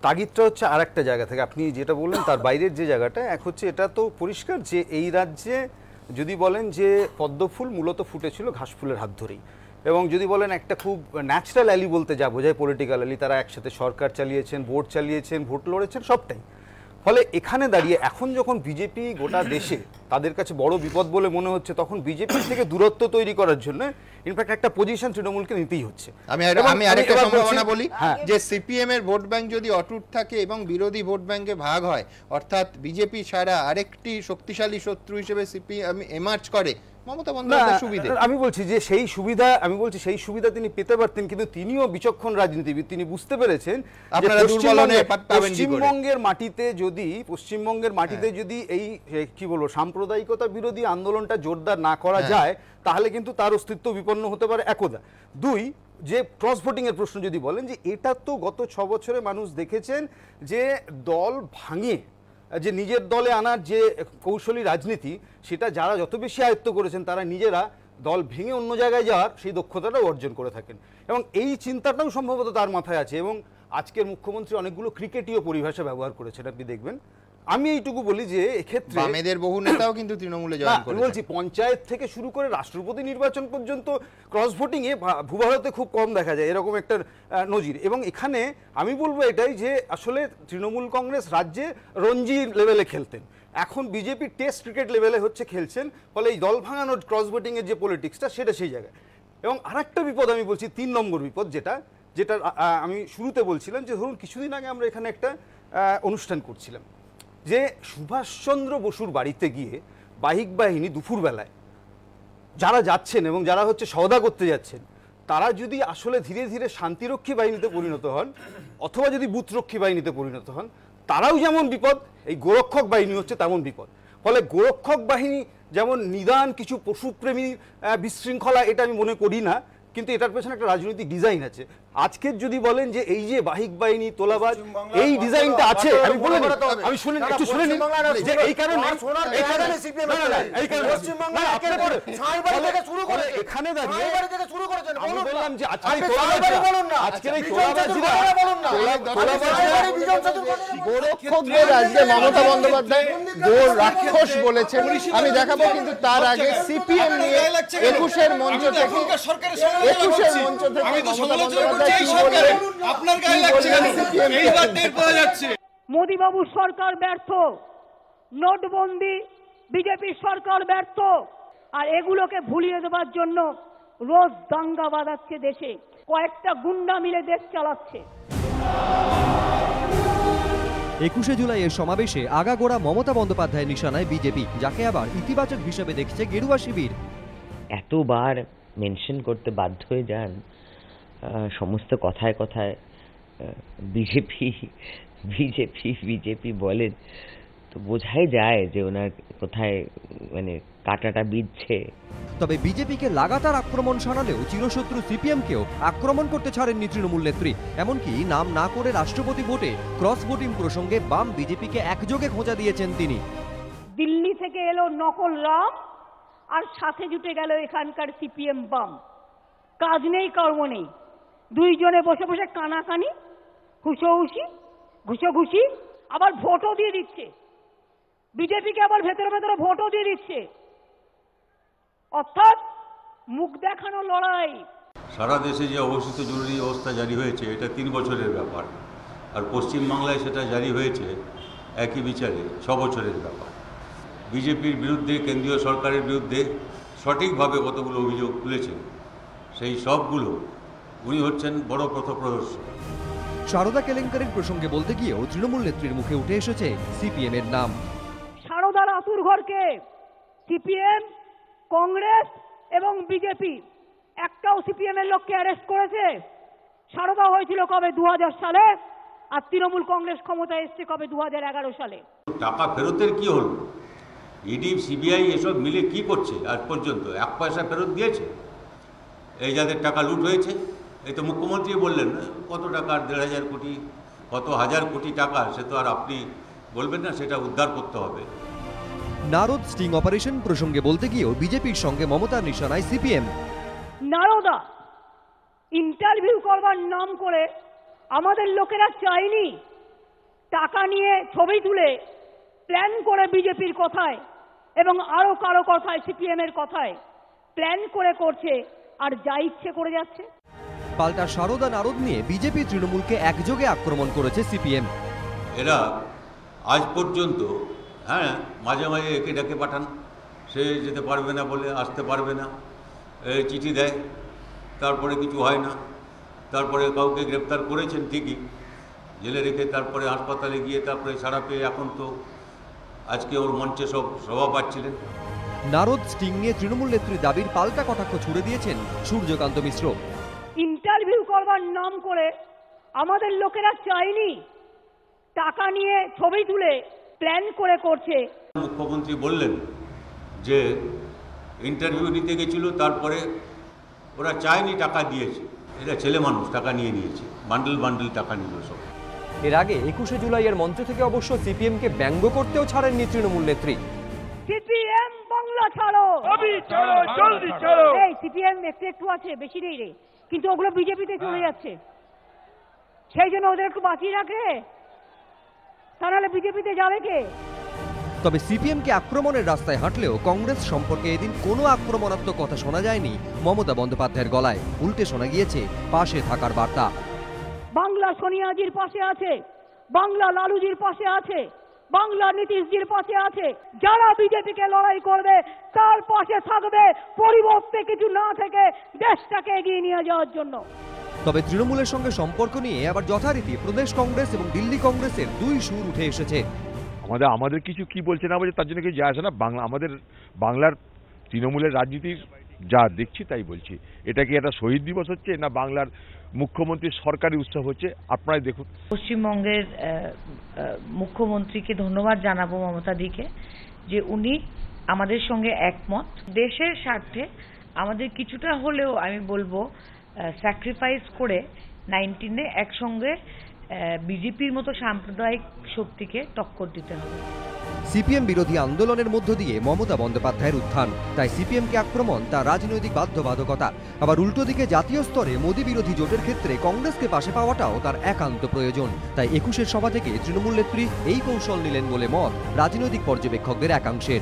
তাগিদটা হচ্ছে আর একটা জায়গা থেকে, আপনি যেটা বললেন তার বাইরের যে জায়গাটা, এক হচ্ছে এটা তো পরিষ্কার যে এই রাজ্যে যদি বলেন যে পদ্মফুল মূলত ফুটেছিল ঘাসফুলের হাত ধরেই, এবং যদি বলেন একটা খুব ন্যাচারাল অ্যালি বলতে যা বোঝায় পলিটিক্যাল অ্যালি, তারা একসাথে সরকার চালিয়েছেন, ভোট চালিয়েছেন, ভোট লড়েছেন, সবটাই। ফলে এখানে দাঁড়িয়ে এখন যখন বিজেপি গোটা দেশে তাদের কাছে বড় বিপদ বলে মনে হচ্ছে, তখন বিজেপি থেকে দূরত্ব তৈরি করার জন্য ইনফ্যাক্ট একটা পজিশন তৃণমূলকে নিতেই হচ্ছে। আমি আরেকটা সম্ভাবনা বলি, যে সিপিএম এর ভোট ব্যাংক যদি অটুট থাকে এবং বিরোধী ভোট ব্যাংকে ভাগ হয়, অর্থাৎ বিজেপি ছাড়া আরেকটি শক্তিশালী শত্রু হিসেবে সিপিএম এমার্জ করে, মমতা বন্দ্যোপাধ্যায় সুবিধা। আমি বলছি যে সেই সুবিধা তিনি পেতে পারতেন, কিন্তু তিনিও বিচক্ষণ রাজনীতিবিদ, তিনি বুঝতে পেরেছেন পশ্চিমবঙ্গের মাটিতে যদি এই কি বলবো সাম্প্রদায়িকতা বিরোধী আন্দোলনটা জোরদার না করা যায়, তাহলে কিন্তু তার অস্তিত্ব বিপন্ন হতে পারে, একদা। দুই, যে ক্রস ভোটিং এর প্রশ্ন যদি বলেন, যে এটা তো গত 6 বছরে মানুষ দেখেছেন যে দল ভাঙিয়ে যে নিজের দলে আনার যে কৌশলী রাজনীতি, সেটা যারা যত বেশি আয়ত্ত করেছেন তারা নিজেরা দল ভেঙে অন্য জায়গায় যাওয়ার সেই দক্ষতাটাও অর্জন করে থাকেন, এবং এই চিন্তাটাও সম্ভবত তার মাথায় আছে। এবং আজকের মুখ্যমন্ত্রী অনেকগুলো ক্রিকেটীয় পরিভাষা ব্যবহার করেছেন, আপনি দেখবেন। আমি এইটুকু বলি যে এক্ষেত্রে বামেদের বহু নেতাও কিন্তু তৃণমূলে জয়েন করেছে। বলছি পঞ্চায়েত থেকে শুরু করে রাষ্ট্রপতি নির্বাচন পর্যন্ত ক্রস ভোটিং এ ভূভারতে খুব কম দেখা যায় এরকম একটা নজির। এবং এখানে আমি বলবো এটাই যে আসলে তৃণমূল কংগ্রেস রাজ্যে রঞ্জি লেভেলে খেলতেন, এখন বিজেপি টেস্ট ক্রিকেট লেভেলে হচ্ছে খেলছেন, ফলে এই দল ভাঙানোর ক্রস ভোটিং এর যে পলিটিক্সটা সেটা সেই জায়গায়। এবং আরেকটা বিপদ আমি বলছি, 3 নম্বর বিপদ, যেটা আমি শুরুতে বলছিলাম, যে ধরুন কিছুদিন আগে আমরা এখানে একটা অনুষ্ঠান করছিলাম, যে সুভাষচন্দ্র বসুর বাড়িতে গিয়ে বাহিক বাহিনী দুপুরবেলায় যারা যাচ্ছেন এবং যারা হচ্ছে সওদা করতে যাচ্ছেন, তারা যদি আসলে ধীরে ধীরে শান্তিরক্ষী বাহিনীতে পরিণত হন অথবা যদি বুথরক্ষী বাহিনীতে পরিণত হন, তারাও যেমন বিপদ, এই গোরক্ষক বাহিনী হচ্ছে তেমন বিপদ। ফলে গোরক্ষক বাহিনী যেমন নিদান কিছু পশুপ্রেমী বিশৃঙ্খলা, এটা আমি মনে করি না, কিন্তু এটার পেছনে একটা রাজনৈতিক ডিজাইন আছে। আজকের যদি বলেন যে এই যে বাহিক বাহিনী তোলাবাজ, এই ডিজাইনটা আছে, আমি বলে আমি শুনেন একটু শুনে নিন, যে এই কারণে এখানে দাঁড়িয়ে আমি বললাম যে আজকের এই গোরক্ষকদের আজকে মমতা বন্দ্যোপাধ্যায় গোর রাক্ষস বলেছেন। আমি দেখাবো, কিন্তু তার আগে সিপিএম নিয়ে 21-এর মঞ্চ থেকে মোদী বাবুর সরকার ব্যর্থ, নোটবন্দি বিজেপির সরকার ব্যর্থ, আর এগুলোকে ভুলিয়ে দেওয়ার জন্য রোজ দাঙ্গা বাঁধাচ্ছে দেশে, কয়েকটা গুন্ডা মিলে দেশ চালাচ্ছে। 21শে জুলাইয়ের সমাবেশে আগাগোড়া মমতা বন্দ্যোপাধ্যায়ের নিশানায় বিজেপি, যাকে আবার ইতিবাচক হিসেবে দেখছে গেরুয়া শিবির। এতবার মেনশন করতে বাধ্য হয়ে যান সমস্ত কথায় কথায় বিজেপি বলেন তো বোঝাই যায় যে ওনার কোথায় মানে কাঁটাটা বিঁধছে। তবে বিজেপিকে লাগাতার আক্রমণ শানালেও চিরশত্রু সিপিএমকেও আক্রমণ করতে ছাড়েননি তৃণমূল নেত্রী। এমনকি নাম না করে রাষ্ট্রপতি ভোটে ক্রস ভোটিং প্রসঙ্গে বাম বিজেপিকে একযোগে খোঁজা দিয়েছেন তিনি। দিল্লি থেকে এলো নকল রাম, আর সাথে জুটে গেল এখানকার সিপিএম বাম। কাজ নেই, কর্ম নেই, দুইজনে বসে বসে কানাকানি, ঘুষোঘুষি, আবার ভোটও দিয়ে দিচ্ছে বিজেপিকে, আবার ভেতরে ভেতরে ভোটও দিয়ে দিচ্ছে। অর্থাৎ মুখ দেখানো লড়াই। সারা দেশে যে অঘোষিত জরুরি অবস্থা জারি হয়েছে এটা 3 বছরের ব্যাপার, আর পশ্চিমবাংলায় সেটা জারি হয়েছে একই বিচারে 6 বছরের ব্যাপার। বিজেপির বিরুদ্ধে, কেন্দ্রীয় সরকারের বিরুদ্ধে সঠিকভাবে কতগুলো অভিযোগ তুলেছেন, সেই সবগুলো উনি হচ্ছেন বড় পথপ্রদর্শক। সারদা কেলেঙ্কারির প্রসঙ্গে বলতে গিয়েও তৃণমূল নেত্রীর মুখে উঠে এসেছে সিপিএম এর নাম। সারদার আতুর ঘরকে সিপিএম, কংগ্রেস এবং বিজেপি একটাও সিপিএম এর লোককে অ্যারেস্ট করেছে? সারদা হয়েছিল কবে? 2000 সালে। আর তৃণমূল কংগ্রেস ক্ষমতায় এসছে কবে? 2011 সালে। টাকা ফেরতের কি হলো? ইডি, সিবিআই এসব মিলে কি করছে? আজ পর্যন্ত 1 পয়সা ফেরত দিয়েছে? এই যাদের টাকা লুট হয়েছে, এই তো মুখ্যমন্ত্রী বললেন কত টাকা, 1,500 কোটি, কত হাজার কোটি টাকা, সে তো আর আপনি বলবেন না, সেটা উদ্ধার করতে হবে। নারদ স্টিং অপারেশন প্রসঙ্গে বলতে গিয়েও বিজেপির সঙ্গে মমতার নিশানায় সিপিএম। নারদা ইন্টারভিউ করবার নাম করে আমাদের লোকেরা চায়নি, টাকা নিয়ে ছবি তুলে প্ল্যান করে বিজেপির কথায় এবং আরো কারো কথায়, সিপিএম এর কথায় প্ল্যান করে করছে, আর যা ইচ্ছে করে যাচ্ছে। পাল্টা সারদা নারদ নিয়ে বিজেপি তৃণমূলকে একযোগে আক্রমণ করেছে সিপিএম। এরা আজ পর্যন্ত মাঝে মাঝে একে ডেকে পাঠান, সে যেতে পারবে না বলে, আসতে পারবে না, চিঠি দেয়, তারপরে কিছু হয় না। তারপরে কাউকে গ্রেপ্তার করেছেন ঠিকই, জেলে রেখে তারপরে হাসপাতালে গিয়ে তারপরে ছাড়া পেয়ে এখন তো আজকে ওর মঞ্চে সব সভা পাচ্ছিলেন। নারদ স্টিং নিয়ে তৃণমূল নেত্রীর দাবির পাল্টা কটাক্ষ ছুড়ে দিয়েছেন সূর্যকান্ত মিশ্র। ইন্টারভিউ করবার নাম করে আমাদের লোকেরা চায়নি, টাকা নিয়ে ছবি তুলে প্ল্যান করে করছে। মুখ্যমন্ত্রী বললেন যে ইন্টারভিউ নিতে গেছিল, তারপরে ওরা চায়নি, টাকা দিয়েছে। এটা ছেলে মানুষ, টাকা নিয়ে নিয়েছে, বান্ডেল বান্ডেল টাকা নিল সব। এর আগে 21শে জুলাইয়ের মঞ্চ থেকে অবশ্য সিপিএমকে ব্যঙ্গ করতেও ছাড়েননি তৃণমূল নেত্রী। সিপিএম বাংলা ছাড়ো, জলদি ছাড়ো। এই সিপিএম একটু আছে, বেশি নেই রে, কিন্তু ওগুলো বিজেপিতে চলে যাচ্ছে, সেই জন্য ওদের একটু বাঁচিয়ে রাখে, তা নাহলে বিজেপিতে যাবে কে? তবে সিপিএমকে আক্রমণের রাস্তায় হাঁটলেও কংগ্রেস সম্পর্কে এদিন কোনো আক্রমণাত্মক কথা শোনা যায়নি মমতা বন্দ্যোপাধ্যায়ের গলায়। উল্টে শোনা গিয়েছে পাশে থাকার বার্তা। বাংলা সোনিয়াজির পাশে আছে, বাংলা লালুজির পাশে আছে, বাংলা নীতিশজির পাশে আছে। যারা বিজেপিকে লড়াই করবে তার পাশে থাকবে, পরিবর্তে কিছু না থেকে দেশটাকে এগিয়ে নিয়ে যাওয়ার জন্য। তবে তৃণমূলের সঙ্গে সম্পর্ক নিয়ে আবার যথারীতি প্রদেশ কংগ্রেস এবং দিল্লি কংগ্রেসের দুই সুর উঠে এসেছে। আমাদের কিছু কি বলছে না বলছে তার জন্য কিছু যায় আসে না। আমাদের বাংলার তৃণমূলের রাজনীতির যা দেখছি তাই বলছি। এটা কি একটা শহীদ দিবস হচ্ছে না বাংলার মুখ্যমন্ত্রীর সরকারি উৎসব হচ্ছে? আপনারাই দেখুন। পশ্চিমবঙ্গের মুখ্যমন্ত্রীকে ধন্যবাদ জানাবো, মমতাদিকে, যে উনি আমাদের সঙ্গে একমত। দেশের স্বার্থে আমাদের কিছুটা হলেও আমি বলবো স্যাক্রিফাইস করে 19-এ একসঙ্গে বিজেপির মতো সাম্প্রদায়িক শক্তিকে টক্কর দিতে হবে। সিপিএম বিরোধী আন্দোলনের মধ্য দিয়ে মমতা বন্দ্যোপাধ্যায়ের উত্থান, তাই সিপিএমকে আক্রমণ তার রাজনৈতিক বাধ্যবাধকতা। আবার উল্টো দিকে জাতীয় স্তরে মোদী বিরোধী জোটের ক্ষেত্রে কংগ্রেসকে পাশে পাওয়াটাও তার একান্ত প্রয়োজন। তাই 21-এর সভা থেকে তৃণমূল নেত্রী এই কৌশল নিলেন বলে মত রাজনৈতিক পর্যবেক্ষকদের একাংশের।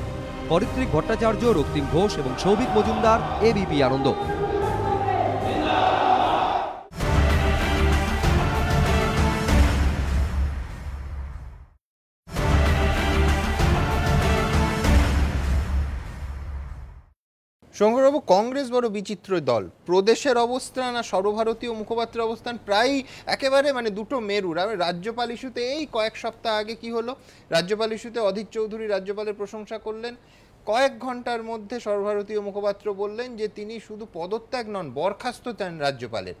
পরিত্রিক ভট্টাচার্য, রক্তিম ঘোষ এবং সৌভিক মজুমদার, এবিপি আনন্দ। শঙ্করবাবু, কংগ্রেস বড় বিচিত্র দল। প্রদেশের অবস্থান আর সর্বভারতীয় মুখপাত্রের অবস্থান প্রায় একেবারে দুটো মেরুর। রাজ্যপাল ইস্যুতে এই কয়েক সপ্তাহ আগে কি হলো, রাজ্যপাল ইস্যুতে অধীর চৌধুরী রাজ্যপালের প্রশংসা করলেন, কয়েক ঘন্টার মধ্যে সর্বভারতীয় মুখপাত্র বললেন যে তিনি শুধু পদত্যাগ নন, বরখাস্ত চান রাজ্যপালের।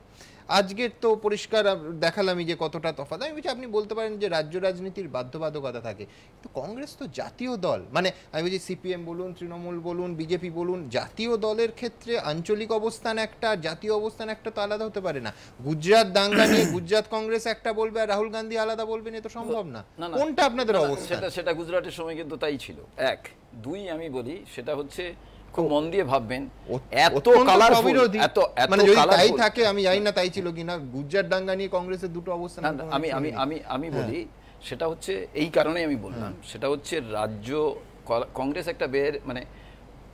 আজকের তো পরিষ্কার দেখালামই যে কতটা তফাৎ। আমি বলছি আপনি বলতে পারেন যে রাজ্য রাজনীতির বাধ্যবাধকতা থাকে, কিন্তু কংগ্রেস তো জাতীয় দল, মানে আমি বলছি সিপিএম বলুন, তৃণমূল বলুন, বিজেপি বলুন, জাতীয় দলের ক্ষেত্রে আঞ্চলিক অবস্থান একটা, জাতীয় অবস্থান একটা তো আলাদা হতে পারে না। গুজরাট দাঙ্গা নিয়ে গুজরাট কংগ্রেস একটা বলবে আর রাহুল গান্ধী আলাদা বলবেন, এ তো সম্ভব না। কোনটা আপনাদের অবস্থা? সেটা গুজরাটের সময় কিন্তু তাই ছিল। এক দুই আমি বলি সেটা হচ্ছে খুব মন দিয়ে ভাববেন, এত কালারফুল, এত মানে যদি তাই থাকে, আমি জানি না তাই ছিল কিনা, গুজরাট দাঙ্গা নিয়ে কংগ্রেসের দুটো অবস্থান। আমি বলি সেটা হচ্ছে এই কারণেই আমি বললাম, সেটা হচ্ছে রাজ্য কংগ্রেস একটা মানে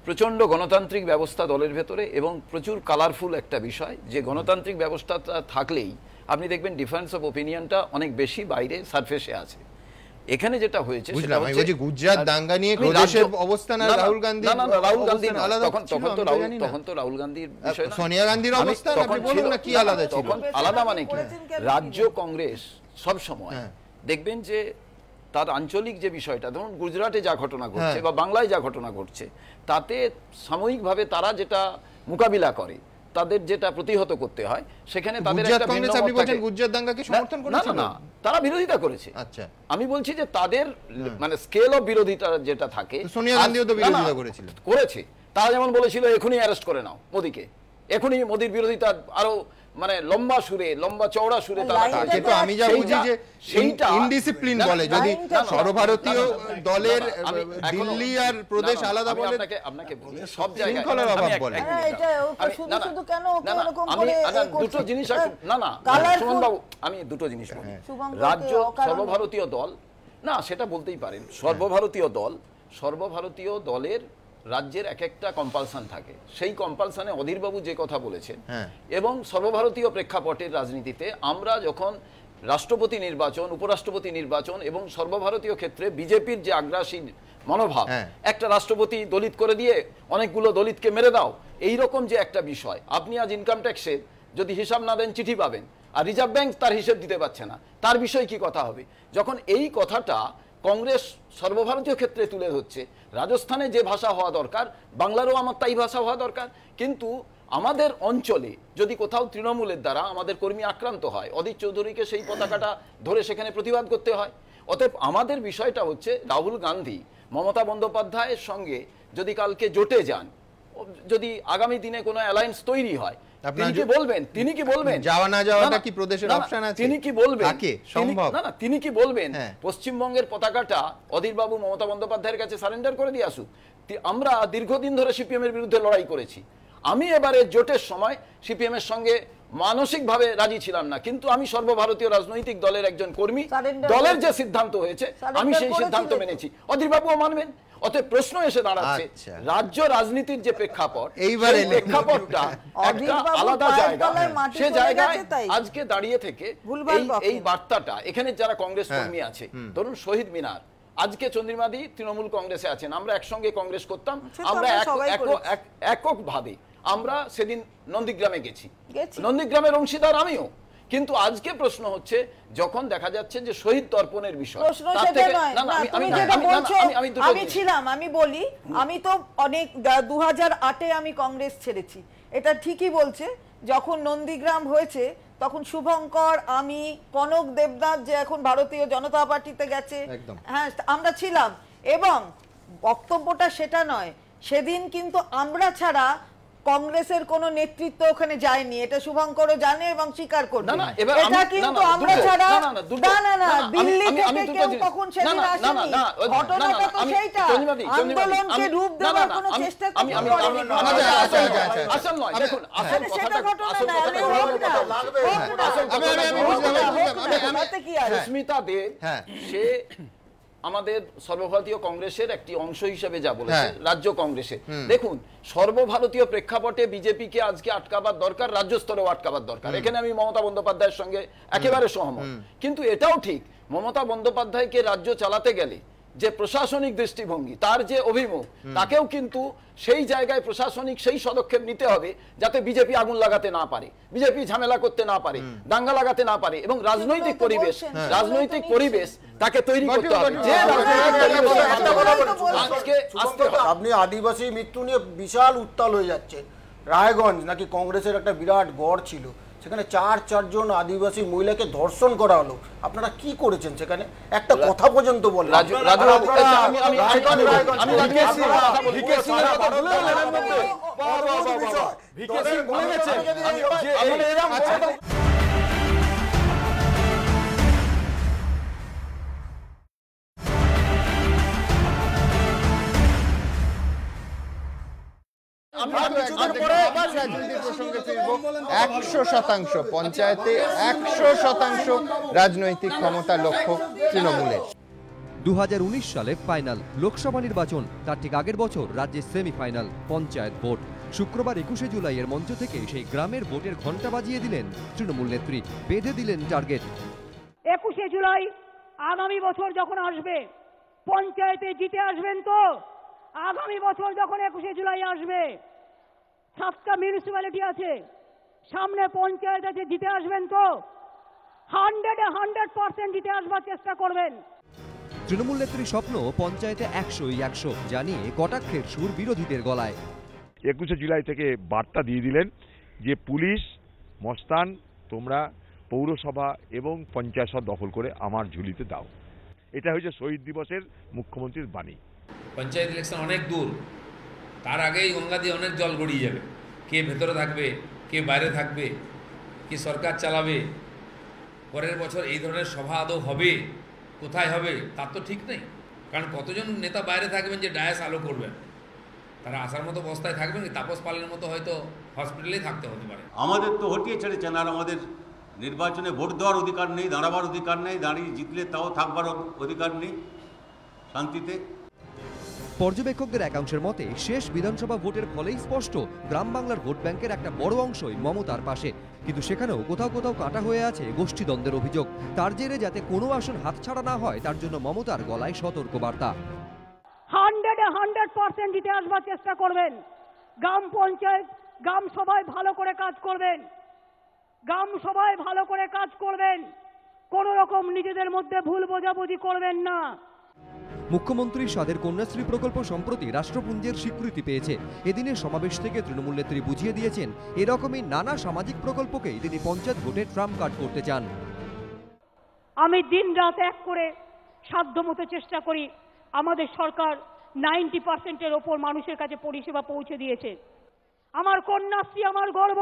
প্রচণ্ড গণতান্ত্রিক ব্যবস্থা দলের ভেতরে এবং প্রচুর কালারফুল একটা বিষয়, যে গণতান্ত্রিক ব্যবস্থাটা থাকলেই আপনি দেখবেন ডিফারেন্স অফ ওপিনিয়নটা অনেক বেশি বাইরে সারফেসে আছে। এখানে যেটা হয়েছে সেটা হচ্ছে গুজরাট দাঙ্গা নিয়ে প্রদেশের অবস্থান আর রাহুল গান্ধী, রাহুল গান্ধী আলাদা, তখন তো রাহুল গান্ধীর বিষয় না, সোনিয়া গান্ধীর অবস্থান, আপনি বলুন না কি আলাদা ছিল? তখন আলাদা মানে কি, রাজ্য কংগ্রেস সব সময় দেখবেন যে তার আঞ্চলিক যে বিষয়টা, ধরুন গুজরাটে যা ঘটনা ঘটছে বা বাংলায় যা ঘটনা ঘটছে, তাতে সাময়িকভাবে তারা যেটা মোকাবিলা করে, তাদের যেটা প্রতিহত করতে হয়, সেখানে তাদের একটা ভিন্ন মত থাকে। গুজরাট দাঙ্গাকে সমর্থন করেছিল না, তারা বিরোধিতা করেছে। আচ্ছা, আমি বলছি যে তাদের মানে স্কেল অফ বিরোধিতা যেটা থাকে, সোনিয়া গান্ধীও তো বিরোধিতা করেছে। তারা যেমন বলেছিল এখনই অ্যারেস্ট করে নাও মোদিকে, এখনই মোদির বিরোধিতা আরো মানে লম্বা সুরে, লম্বা চওড়া সুরে তারা। কিন্তু আমি যা বুঝি যে সেইটা ইনডিসিপ্লিন বলে, যদি সর্বভারতীয় দলের দিল্লি আর প্রদেশ আলাদা বলে, আপনাকে বলি সব জায়গায় অভাব বলে। দুটো জিনিস, না সুমন বাবু, আমি দুটো জিনিস বলি। রাজ্য সর্বভারতীয় দল না, সেটা বলতেই পারেন, সর্বভারতীয় দলের রাজ্যের এক একটা কম্পালশন থাকে, সেই কম্পালশনে অধীরবাবু যে কথা বলেছেন, এবং সর্বভারতীয় প্রেক্ষাপটের রাজনীতিতে আমরা যখন রাষ্ট্রপতি নির্বাচন, উপরাষ্ট্রপতি নির্বাচন এবং সর্বভারতীয় ক্ষেত্রে বিজেপির যে আগ্রাসী মনোভাব, একটা রাষ্ট্রপতি দলিত করে দিয়ে অনেকগুলো দলিতকে মেরে দাও, এই রকম যে একটা বিষয়, আপনি আজ ইনকাম ট্যাক্সের যদি হিসাব না দেন চিঠি পাবেন, আর রিজার্ভ ব্যাংক তার হিসেব দিতে পারছে না, তার বিষয়ে কি কথা হবে? যখন এই কথাটা কংগ্রেস সর্বভারতীয় ক্ষেত্রে তুলে ধরছে, রাজস্থানে যে ভাষা হওয়া দরকার, বাংলারও আমার তাই ভাষা হওয়া দরকার, কিন্তু আমাদের অঞ্চলে যদি কোথাও তৃণমূলের দ্বারা আমাদের কর্মী আক্রান্ত হয়, অধীর চৌধুরীকে সেই পতাকাটা ধরে সেখানে প্রতিবাদ করতে হয়। অতএব আমাদের বিষয়টা হচ্ছে রাহুল গান্ধী মমতা বন্দ্যোপাধ্যায়ের সঙ্গে যদি কালকে জোটে যান, যদি আগামী দিনে কোনো অ্যালায়েন্স তৈরি হয়, তিনি কি বলবেন যাওয়া না যাওয়াটা কি প্রদেশের অপশন আছে? তিনি কি বলবেন সম্ভব? না, তিনি কি বলবেন পশ্চিমবঙ্গের পতাকাটা অধীরবাবু মমতা বন্দ্যোপাধ্যায়ের কাছে সারেন্ডার করে দিয়ে আসুক? আমরা দীর্ঘদিন ধরে সিপিএম এর বিরুদ্ধে লড়াই করেছি। আমি এবারে জোটের সময় সিপিএম এর সঙ্গে মানসিকভাবে রাজি ছিলাম না, কিন্তু আমি সর্বভারতীয় রাজনৈতিক দলের একজন কর্মী, দলের যে সিদ্ধান্ত হয়েছে আমি সেই সিদ্ধান্ত মেনেছি, অধীরবাবুও মানবেন। অতএব প্রশ্ন এসে দাঁড়াচ্ছে, রাজ্য রাজনীতির যে প্রেক্ষাপট, এইবারে প্রেক্ষাপটটা একটা আলাদা জায়গা, সে জায়গায় আজকে দাঁড়িয়ে থেকে এই বার্তাটা, এখানে যারা কংগ্রেস কর্মী আছে, ধরুন শহীদ মিনার, আজকে চন্দ্রিমাদি তৃণমূল কংগ্রেসে আছেন, আমরা একসঙ্গে কংগ্রেস করতাম, আমরা এককভাবে আমরা সেদিন নন্দীগ্রামে গেছি, নন্দীগ্রামের অংশীদার আমিও, কিন্তু আজকে প্রশ্ন হচ্ছে যখন দেখা যাচ্ছে যে শহীদ তর্পণের বিষয়, আমি ছিলাম, আমি বলি, আমি তো অনেক 2008-এ আমি কংগ্রেস ছেড়েছি, এটা ঠিকই বলছে। যখন নন্দীগ্রাম হয়েছে তখন শুভঙ্কর, আমি, কনক দেবনাথ যে এখন ভারতীয় জনতা পার্টিতে গেছে, হ্যাঁ আমরা ছিলাম, এবং বক্তব্যটা সেটা নয়, সেদিন কিন্তু আমরা ছাড়া কংগ্রেসের কোন নেতৃত্ব ওখানে যায়নি, এটা শুভঙ্করও জানে এবং স্বীকার করবে। এটা কিন্তু আমরা ছাড়া না দিল্লি থেকে কেউ তখন সেদিন আসেনি, ঘটনাটা তো সেইটা, আন্দোলনকে রূপ দেওয়ার কোনো চেষ্টা করেনি। আসল নয়, দেখুন আসল সেটা ঘটনা না, আমি হোক না, কি আর সুস্মিতা দেব, সে আমাদের সর্বভারতীয় কংগ্রেসের একটি অংশ হিসেবে যা বলেছে রাজ্য কংগ্রেসে, দেখুন সর্বভারতীয় প্রেক্ষাপটে বিজেপিকে আজকে আটকাবার দরকার, রাজ্য স্তরেও আটকাবার দরকার, এখানে আমি মমতা বন্দ্যোপাধ্যায়ের সঙ্গে একেবারে সহমত। কিন্তু এটাও ঠিক, মমতা বন্দ্যোপাধ্যায়কে রাজ্য চালাতে গেলে যে প্রশাসনিক দৃষ্টিভঙ্গি, তার যে অভিমুখ, তাকেও কিন্তু সেই জায়গায় প্রশাসনিক সেই পদক্ষেপ নিতে হবে যাতে বিজেপি আগুন লাগাতে না পারে, বিজেপি ঝামেলা করতে না পারে, দাঙ্গা লাগাতে না পারে, এবং রাজনৈতিক পরিবেশ তাকে তৈরি করতে হবে। আপনি আদিবাসী মৃত্যু নিয়ে বিশাল উত্তাল হয়ে যাচ্ছে, রায়গঞ্জ নাকি কংগ্রেসের একটা বিরাট গড় ছিল, সেখানে চারজন আদিবাসী মহিলাকে ধর্ষণ করা হলো। আপনারা কি করেছেন সেখানে? একটা কথা পর্যন্ত বলেন। রাজনীতির প্রসঙ্গে ফিরবো। 100% পঞ্চায়েতে 100% রাজনৈতিক ক্ষমতা লক্ষ্য তৃণমূলের। 2019 সালে ফাইনাল লোকসভা নির্বাচন, তার ঠিক আগের বছর রাজ্যের সেমিফাইনাল পঞ্চায়েত ভোট। শুক্রবার 21শে জুলাইয়ের মঞ্চ থেকে সেই গ্রামের ভোটের ঘণ্টা বাজিয়ে দিলেন তৃণমূল নেত্রী, বেঁধে দিলেন টার্গেট। 21শে জুলাই আগামী বছর যখন আসবে, পঞ্চায়েতে জিতে আসবেন তো? আগামী বছর যখন 21শে জুলাই আসবে, 7টা মিউনিসিপ্যালিটি আছে, সামনে পঞ্চায়েত আছে, জিতে আসবেন তো? 100% জিতে আসবার চেষ্টা করবেন। তৃণমূল নেত্রীর স্বপ্ন পঞ্চায়েতে 100-100 জানিয়ে কটাক্ষের সুর বিরোধীদের গলায়। 21শে জুলাই থেকে বার্তা দিয়ে দিলেন যে পুলিশ, মস্তান, তোমরা পৌরসভা এবং পঞ্চায়েত সব দখল করে আমার ঝুলিতে দাও। এটা হচ্ছে শহীদ দিবসের মুখ্যমন্ত্রীর বাণী। পঞ্চায়েত ইলেকশন অনেক দূর, তার আগেই গঙ্গা দিয়ে অনেক জল গড়িয়ে যাবে। কে ভেতরে থাকবে, কে বাইরে থাকবে, কে সরকার চালাবে, পরের বছর এই ধরনের সভা আদৌ হবে, কোথায় হবে তার তো ঠিক নেই। কারণ কতজন নেতা বাইরে থাকবেন যে ডায়াস আলো করবেন, তারা আসার মতো অবস্থায় থাকবেন কি? তাপস পালের মতো হয়তো হসপিটালেই থাকতে হতে পারে। আমাদের তো হটিয়ে ছেড়েছেন, আর আমাদের নির্বাচনে ভোট দেওয়ার অধিকার নেই, দাঁড়াবার অধিকার নেই, দাঁড়িয়ে জিতলে তাও থাকবার অধিকার নেই শান্তিতে। পর্যবেক্ষকদের একাংশের মতে শেষ বিধানসভা ভোটের ফলেই স্পষ্ট গ্রাম বাংলার ভোট ব্যাংকের একটা বড় অংশই মমতার পাশে, কিন্তু সেখানেও কোথাও কোথাও কাটা হয়ে আছে গোষ্ঠীদ্বন্দ্বের অভিযোগ। তার জেরে যাতে কোনো আসন হাতছাড়া না হয় তার জন্য মমতার গলায় সতর্ক বার্তা। 100% জিতে আসবার চেষ্টা করবেন। গ্রাম পঞ্চায়েত, গ্রাম সভায় ভালো করে কাজ করবেন, গ্রাম সভায় ভালো করে কাজ করবেন, কোনো রকম নিজেদের মধ্যে ভুল বোঝাবুঝি করবেন না। মুখ্যমন্ত্রী স্বাদের কন্যাশ্রী প্রকল্প সম্প্রতি রাষ্ট্রপুঞ্জের স্বীকৃতি পেয়েছে। এদিনের সমাবেশ থেকে তৃণমূল নেত্রী বুঝিয়ে দিয়েছেন এরকমই নানা সামাজিক প্রকল্পকেই তিনি পঞ্চায়েত ভোটে ট্রাম্প কার্ড করতে চান। আমি দিন রাত এক করে সাধ্যমতো চেষ্টা করি। আমাদের সরকার 90%-এর ওপর মানুষের কাছে পরিষেবা পৌঁছে দিয়েছে। আমার কন্যাশ্রী আমার গর্ব,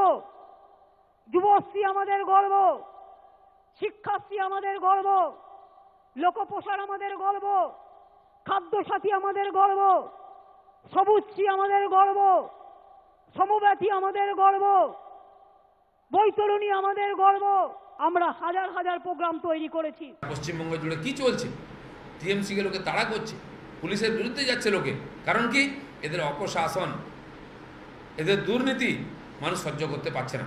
যুবশ্রী আমাদের গর্ব, শিক্ষাশ্রী আমাদের গর্ব, লোকপ্রসার আমাদের গর্ব, খাদ্যসাথী আমাদের গর্ব, সবুজশ্রী আমাদের গর্ব, সমব্যথী আমাদের গর্ব, বৈতরণী আমাদের গর্ব। আমরা হাজার হাজার প্রোগ্রাম তৈরি করেছি। পশ্চিমবঙ্গ জুড়ে কি চলছে? টিএমসি কে লোকে তাড়া করছে, পুলিশের বিরুদ্ধে যাচ্ছে লোকে। কারণ কি? এদের অপশাসন, এদের দুর্নীতি মানুষ সহ্য করতে পারছে না।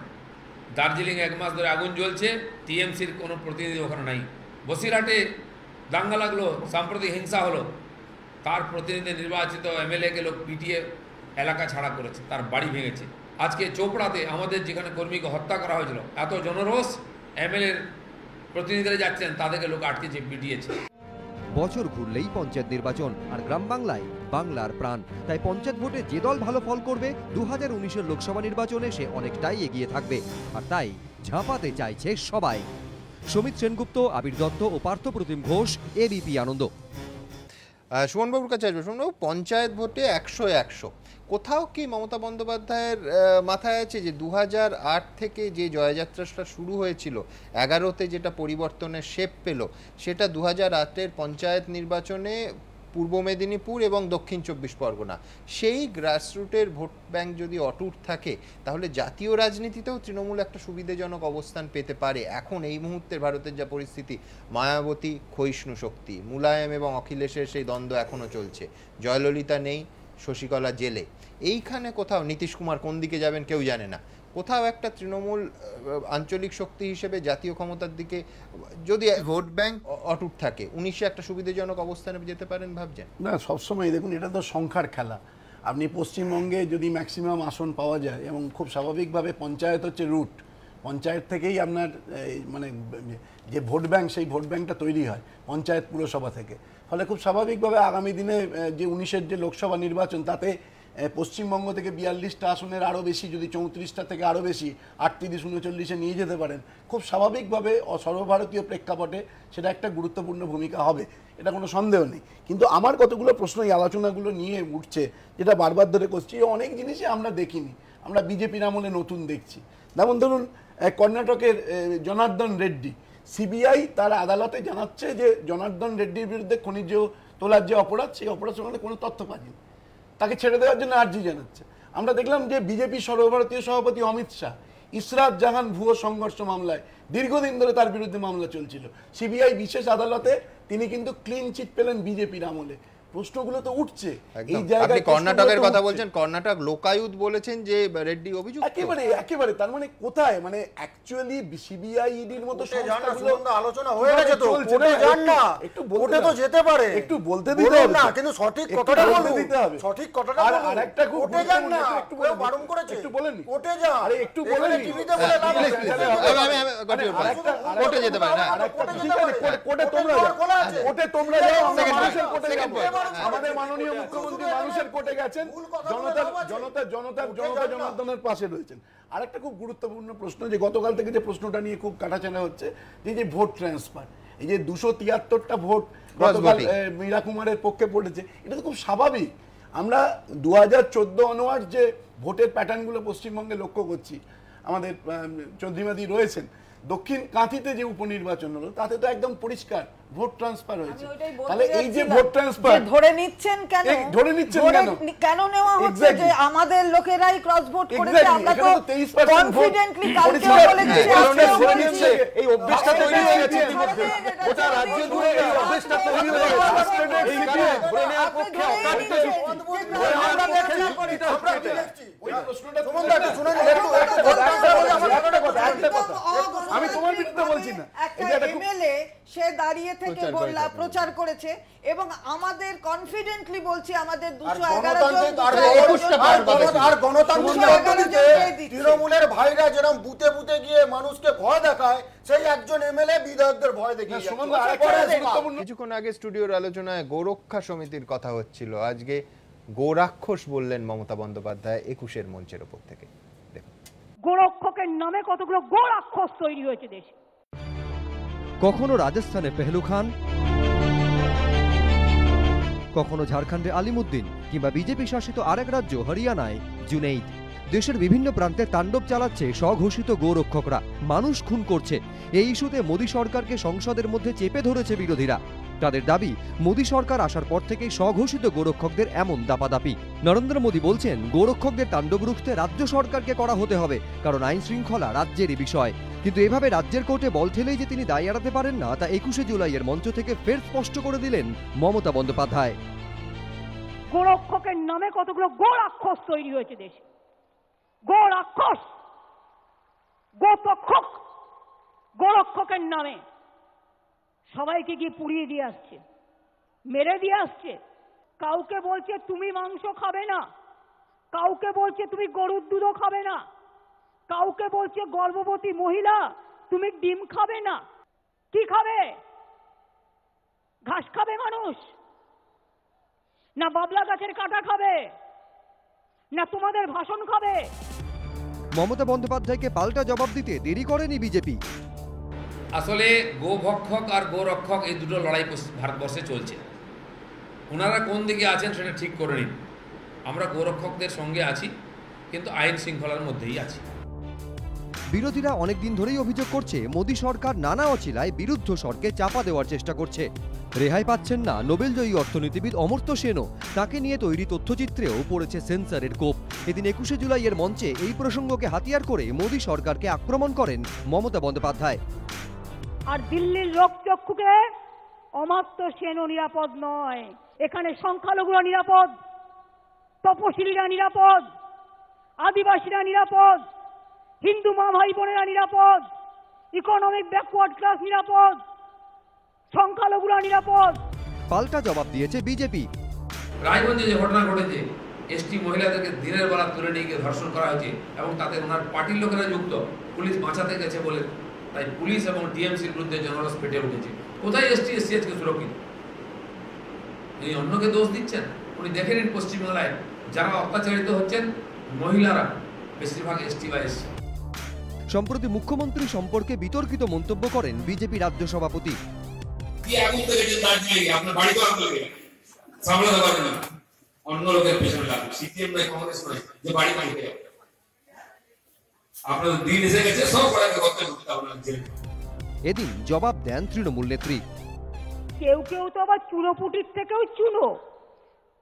দার্জিলিং 1 মাস ধরে আগুন জ্বলছে, টিএমসির কোনো প্রতিনিধি ওখানে নাই। বসিরহাটে দাঙ্গা লাগলো, সাম্প্রতিক হিংসা হলো, তার প্রতিনিধি নির্বাচিত এমএলএ কে লোক পিটিয়ে এলাকা ছাড়া করেছে, তার বাড়ি ভেঙেছে। আজকে চোপড়াতে আমাদের যেখানে কর্মীকে হত্যা করা হয়েছিল, এত জনরোষ, এমএলএর প্রতিনিধিরা যাচ্ছেন, তাদেরকে লোক আটকেছে, পিটিয়েছে। বছর ঘুরলেই পঞ্চায়েত নির্বাচন, আর গ্রাম বাংলায় বাংলার প্রাণ। তাই পঞ্চায়েত ভোটে যে দল ভালো ফল করবে 2019-এর লোকসভা নির্বাচনে সে অনেকটাই এগিয়ে থাকবে, আর তাই ঝাঁপাতে চাইছে সবাই। সমিত সেনগুপ্ত, আবির দত্ত ও পার্থ প্রতিম ঘোষ, এবিপি আনন্দ। সুমনবাবুর কাছে আসবে। সুমনবাবু, পঞ্চায়েত ভোটে 100-100 কোথাও কি মমতা বন্দ্যোপাধ্যায়ের মাথায় আছে যে 2008 থেকে যে জয়যাত্রাটা শুরু হয়েছিল, 11তে যেটা পরিবর্তনের শেপ পেল, সেটা 2008-এর পঞ্চায়েত নির্বাচনে পূর্ব মেদিনীপুর এবং দক্ষিণ 24 পরগনা, সেই গ্রাসরুটের ভোট ব্যাংক যদি অটুট থাকে তাহলে জাতীয় রাজনীতিতেও তৃণমূল একটা সুবিধাজনক অবস্থান পেতে পারে। এখন এই মুহূর্তের ভারতের যা পরিস্থিতি, মায়াবতী ক্ষয়িষ্ণু শক্তি, মুলায়ম এবং অখিলেশের সেই দ্বন্দ্ব এখনও চলছে, জয়ললিতা নেই, শশীকলা জেলে, এইখানে কোথাও নীতিশ কুমার কোন দিকে যাবেন কেউ জানে না। কোথাও একটা তৃণমূল আঞ্চলিক শক্তি হিসেবে জাতীয় ক্ষমতার দিকে যদি ভোট ব্যাংক অটুট থাকে, 19-এ একটা সুবিধাজনক অবস্থানে যেতে পারেন ভাবছেন? না, সবসময় দেখুন, এটা তো সংখ্যার খেলা। আপনি পশ্চিমবঙ্গে যদি ম্যাক্সিমাম আসন পাওয়া যায়, এবং খুব স্বাভাবিকভাবে পঞ্চায়েত হচ্ছে রুট, পঞ্চায়েত থেকেই আপনার মানে যে ভোট ব্যাংক, সেই ভোট ব্যাংকটা তৈরি হয় পঞ্চায়েত পুরসভা থেকে। ফলে খুব স্বাভাবিকভাবে আগামী দিনে যে 19-এর যে লোকসভা নির্বাচন, তাতে পশ্চিমবঙ্গ থেকে 42টা আসনের আরও বেশি, যদি 34টা থেকে আরও বেশি 38-39-এ নিয়ে যেতে পারেন, খুব স্বাভাবিকভাবে সর্বভারতীয় প্রেক্ষাপটে সেটা একটা গুরুত্বপূর্ণ ভূমিকা হবে, এটা কোনো সন্দেহ নেই। কিন্তু আমার কতগুলো প্রশ্ন এই আলোচনাগুলো নিয়ে উঠছে, যেটা বারবার ধরে করছি, অনেক জিনিসই আমরা দেখিনি, আমরা বিজেপির আমলে নতুন দেখছি। যেমন ধরুন কর্ণাটকের জনার্দন রেড্ডি, সিবিআই তার আদালতে জানাচ্ছে যে জনার্দন রেড্ডির বিরুদ্ধে খনিজ তোলার যে অপরাধ, সেই অপরাধ সম্বন্ধে কোনো তথ্য পায়নি, তাকে ছেড়ে দেওয়ার জন্য আর্জি জানাচ্ছে। আমরা দেখলাম যে বিজেপি সর্বভারতীয় সভাপতি অমিত শাহ ইসরাত জাহান ভুয়ো সংঘর্ষ মামলায় দীর্ঘদিন ধরে তার বিরুদ্ধে মামলা চলছিল, সিবিআই বিশেষ আদালতে তিনি কিন্তু ক্লিন চিট পেলেন বিজেপির আমলে। প্রশ্নগুলো তো উঠছে এই জায়গায়। আপনি কর্ণাটকের কথা বলছেন, কর্ণাটক লোকায়ুত বলেছেন যে রেড্ডি অভিযুক্ত। একেবারে তার মানে কোথায়, মানে অ্যাকচুয়ালি সিবিআই ইডির মতো সংস্থাগুলো আলোচনা হয়ে গেছে, তো কোর্টে যান না, একটু কোর্টে তো যেতে পারে, একটু বলতে দিতে হবে না, কিন্তু সঠিক কথাটা বলতে দিতে হবে, সঠিক কথাটা বলুন। আর একটা খুব কোর্টে যান না, একটু বারণ করেছে, একটু বলেন, কোর্টে যান, আরে একটু বলেন, টিভিতে বলে লাভ নেই, কোর্টে যেতে পারে না, কোর্টে তোমরা যাও, কোর্টে তোমরা যাও, মানুষের কোর্টে যাব, আমাদের মাননীয় মুখ্যমন্ত্রী মানুষের কোর্টে গেছেন, জনতার পাশে রয়েছেন। আর একটা খুব গুরুত্বপূর্ণ প্রশ্ন, যে গতকাল থেকে যে প্রশ্নটা নিয়ে খুব কাটাছেনা হচ্ছে, যে ভোট ট্রান্সফার, এই যে 273টা ভোট গতকাল মীরা কুমারের পক্ষে পড়েছে, এটা তো খুব স্বাভাবিক। আমরা 2014 অনওয়ার্ড যে ভোটের প্যাটার্নগুলো পশ্চিমবঙ্গে লক্ষ্য করছি, আমাদের চৌধুরীমাদি রয়েছেন, দক্ষিণ কাঁথিতে যে উপনির্বাচন হলো তাতে তো একদম পরিষ্কার ভোট ট্রান্সফার হয়েছে। তাহলে এই যে ভোট ট্রান্সফার ধরে নিচ্ছেন কেন, ধরে নিচ্ছেন কেন নেওয়া হচ্ছে যে আমাদের লোকেরাই ক্রস ভোট করেছে? আমরা তো কনফিডেন্টলি কালকেও বলেছি, ধরে নিচ্ছে, এই অভ্যাসটা তৈরি হয়ে গেছে ইতিমধ্যে, গোটা রাজ্য জুড়ে এই অভ্যাসটা তৈরি হয়ে গেছে। ধরে নেওয়ার পক্ষে অকারিত যুক্তি, আমরা দেখছি, আমরা দেখছি ওই প্রশ্নটা আমি তোমার বিরুদ্ধে বলছি না, একটা এমএলএ সে দাঁড়িয়ে থেকে বললা প্রচার করেছে, এবং আমাদের কনফিডেন্টলি বলছি আমাদের 211 জন আর গণতান্ত্রিক পদ্ধতিতে তৃণমূলের ভাইরা যেরকম বুতে বুতে গিয়ে মানুষকে ভয় দেখায়, সেই একজন এমএলএ বিধায়কদের ভয় দেখিয়ে কিছুক্ষণ আগে স্টুডিওর আলোচনায় গোরক্ষা সমিতির কথা হচ্ছিল, আজকে গোরাক্ষস বললেন মমতা বন্দ্যোপাধ্যায় 21-এর মঞ্চের ওপর থেকে। গোরক্ষকের নামে কতগুলো গোরাক্ষস তৈরি হয়েছে দেশে। কখনো রাজস্থানে পেহলু খান, কখনো ঝাড়খণ্ডে আলিমুদ্দিন, কিংবা বিজেপি শাসিত আরেক রাজ্য হরিয়ানায় জুনেইদ। দেশের বিভিন্ন প্রান্তে তাণ্ডব চালাচ্ছে স্বঘোষিত গোরক্ষকরা, মানুষ খুন করছে। এই ইস্যুতে মোদী সরকারকে সংসদের মধ্যে চেপে ধরেছে বিরোধীরা। তাদের দাবি, মোদী সরকার আসার পর থেকেই স্বঘোষিত গোরক্ষকদের এমন দাপাদাপি। নরেন্দ্র মোদী বলছেন, গোরক্ষকদের তাণ্ডব রুখতে রাজ্য সরকারকে করা হতে হবে, কারণ আইন শৃঙ্খলা রাজ্যেরই বিষয়। কিন্তু এভাবে রাজ্যের কোর্টে বল ঠেলেই যে তিনি দায় এড়াতে পারেন না, তা 21শে জুলাইয়ের মঞ্চ থেকে ফের স্পষ্ট করে দিলেন মমতা বন্দ্যোপাধ্যায়। গোরক্ষকের নামে কতগুলো গোরাক্ষস তৈরি হয়েছে দেশে। গোরাক্ষস, গোতক্ষক, গোরক্ষকের নামে সবাইকে গিয়ে পুড়িয়ে দিয়ে আসছে, মেরে দিয়ে আসছে। কাউকে বলছে তুমি মাংস খাবে না, কাউকে বলছে তুমি গরুর দুধও খাবে না, কাউকে বলছে গর্ভবতী মহিলা তুমি ডিম খাবে না। কি খাবে? ঘাস খাবে মানুষ, না বাবলা গাছের কাঁটা খাবে, না তোমাদের ভাষণ খাবে? মমতা বন্দ্যোপাধ্যায়কে পাল্টা জবাব দিতে দেরি করেনি বিজেপি। আসলে গোভক্ষক আর গোরক্ষক এই দুটো লড়াই ভারতবর্ষে চলছে। ওনারা কোন দিকে আছেন সেটা ঠিক করে নিন। আমরা গোরক্ষকদের সঙ্গে আছি, কিন্তু আইন শৃঙ্খলার মধ্যেই আছি। বিরোধীরা অনেকদিন ধরেই অভিযোগ করছে, মোদী সরকার নানা অছিলায় বিরুদ্ধ স্বরকে চাপা দেওয়ার চেষ্টা করছে। রেহাই পাচ্ছেন না নোবেলজয়ী অর্থনীতিবিদ অমর্ত্য সেনও, তাকে নিয়ে তৈরি তথ্যচিত্রেও পড়েছে সেন্সরের কোপ। এদিন 21শে জুলাইয়ের মঞ্চে এই প্রসঙ্গকে হাতিয়ার করে মোদী সরকারকে আক্রমণ করেন মমতা বন্দ্যোপাধ্যায়। আর দিল্লির লোকচক্ষুকে অমর্ত্য সেনও নিরাপদ নয়, এখানে সংখ্যালঘুরা নিরাপদ, তপশিলীরা নিরাপদ, আদিবাসীরা নিরাপদ, হিন্দু মা ভাই বোনেরা নিরাপদ, ইকোনমিক ব্যাকওয়ার্ড ক্লাস নিরাপদ, সংখ্যালঘুরা নিরাপদ। পাল্টা জবাব দিয়েছে বিজেপি। রায়গঞ্জে যে ঘটনা ঘটেছে, এসটি মহিলাদেরকে দিনের বেলা তুলে নিয়ে গিয়ে ধর্ষণ করা হয়েছে এবং তাতে ওনার পার্টির লোকেরা যুক্ত, পুলিশ বাঁচাতে গেছে বলে তাই পুলিশ এবং টিএমসির বিরুদ্ধে জনরস পেটে উঠেছে। কোথায় এসটি এসসি আজকে সুরক্ষিত? এই অন্যকে দোষ দিচ্ছেন। উনি দেখে নিন পশ্চিমবাংলায় যারা অত্যাচারিত হচ্ছেন মহিলারা, বেশিরভাগ এসটি বা এসসি। সম্প্রতি মুখ্যমন্ত্রী সম্পর্কে বিতর্কিত মন্তব্য করেন বিজেপি রাজ্য সভাপতি। অন্য লোকের পেছনে লাগবে, সিপিএম নয়, কংগ্রেস নয় যে বাড়ি মাইতে আপনাদের দিন এসে গেছে, সব করাকে করতে হবে। এদিন জবাব দেন তৃণমূল নেত্রী। কেউ কেউ তো আবার চুনোপুটির থেকেও চুনো,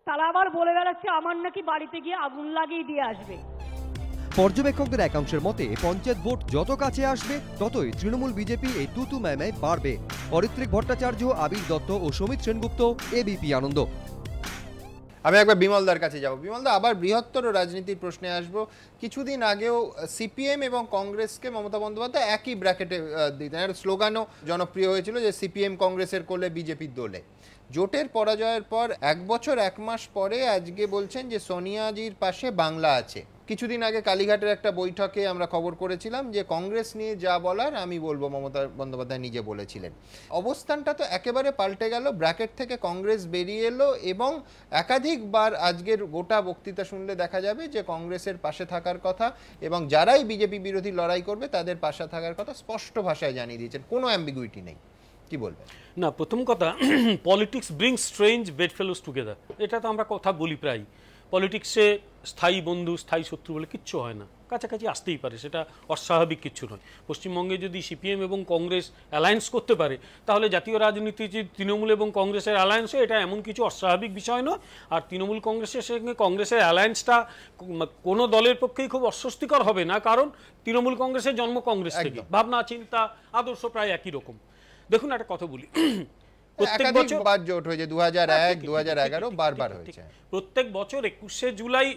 তারা আবার বলে বেড়াচ্ছে আমার নাকি বাড়িতে গিয়ে আগুন লাগিয়ে দিয়ে আসবে। পর্যবেক্ষকদের একাংশের মতে পঞ্চায়েত ভোট যত কাছে আসবে ততই তৃণমূল বিজেপি এই তুতু ম্যায় বাড়বে। অরিত্রিক ভট্টাচার্য, আবির দত্ত ও সমিত সেনগুপ্ত, এবিপি আনন্দ। আমি একবার বিমলদার কাছে যাব। বিমলদা, আবার বৃহত্তর রাজনীতির প্রশ্নে আসব। কিছুদিন আগেও সিপিএম এবং কংগ্রেসকে মমতা বন্দ্যোপাধ্যায় একই ব্র্যাকেটে দিতেন, একটা স্লোগানও জনপ্রিয় হয়েছিল যে সিপিএম কংগ্রেসের কোলে বিজেপির দোলে। জোটের পরাজয়ের পর 1 বছর 1 মাস পরে আজকে বলছেন যে সোনিয়াজির পাশে বাংলা আছে। কিছুদিন আগে কালীঘাটের একটা বৈঠকে আমরা খবর করেছিলাম যে কংগ্রেস নিয়ে যা বলার আমি বলবো, মমতা বন্দ্যোপাধ্যায় নিজে বলেছিলেন। অবস্থানটা তো একেবারে পাল্টে গেল, ব্র্যাকেট থেকে কংগ্রেস বেরিয়ে এলো এবং একাধিকবার আজকের গোটা বক্তৃতা শুনলে দেখা যাবে যে কংগ্রেসের পাশে থাকার কথা এবং যারাই বিজেপি বিরোধী লড়াই করবে তাদের পাশে থাকার কথা স্পষ্ট ভাষায় জানিয়ে দিয়েছেন, কোনো অ্যাম্বিগুইটি নেই। কি বলবেন? না, প্রথম কথা, পলিটিক্স ব্রিংস স্ট্রেঞ্জ বেডফেলোস টুগেদার, এটা তো আমরা কথা বলি প্রায়। পলিটিক্সে স্থায়ী বন্ধু স্থায়ী শত্রু বলে কিচ্ছু হয় না, কাছাকাছি আসতেই পারে, সেটা অস্বাভাবিক কিচ্ছু নয়। পশ্চিমবঙ্গে যদি সিপিএম এবং কংগ্রেস অ্যালায়েন্স করতে পারে তাহলে জাতীয় রাজনীতি যে তৃণমূল এবং কংগ্রেসের অ্যালায়েন্স হয়, এটা এমন কিছু অস্বাভাবিক বিষয় নয়। আর তৃণমূল কংগ্রেসের সঙ্গে কংগ্রেসের অ্যালায়েন্সটা কোনো দলের পক্ষেই খুব অস্বস্তিকর হবে না, কারণ তৃণমূল কংগ্রেসের জন্ম কংগ্রেস থেকে, ভাবনা চিন্তা আদর্শ প্রায় একই রকম। দেখুন একটা কথা বলি, প্রত্যেক বছর জোট হয়েছে 2001 2011 বারবার হয়েছে। প্রত্যেক বছর 21শে জুলাই,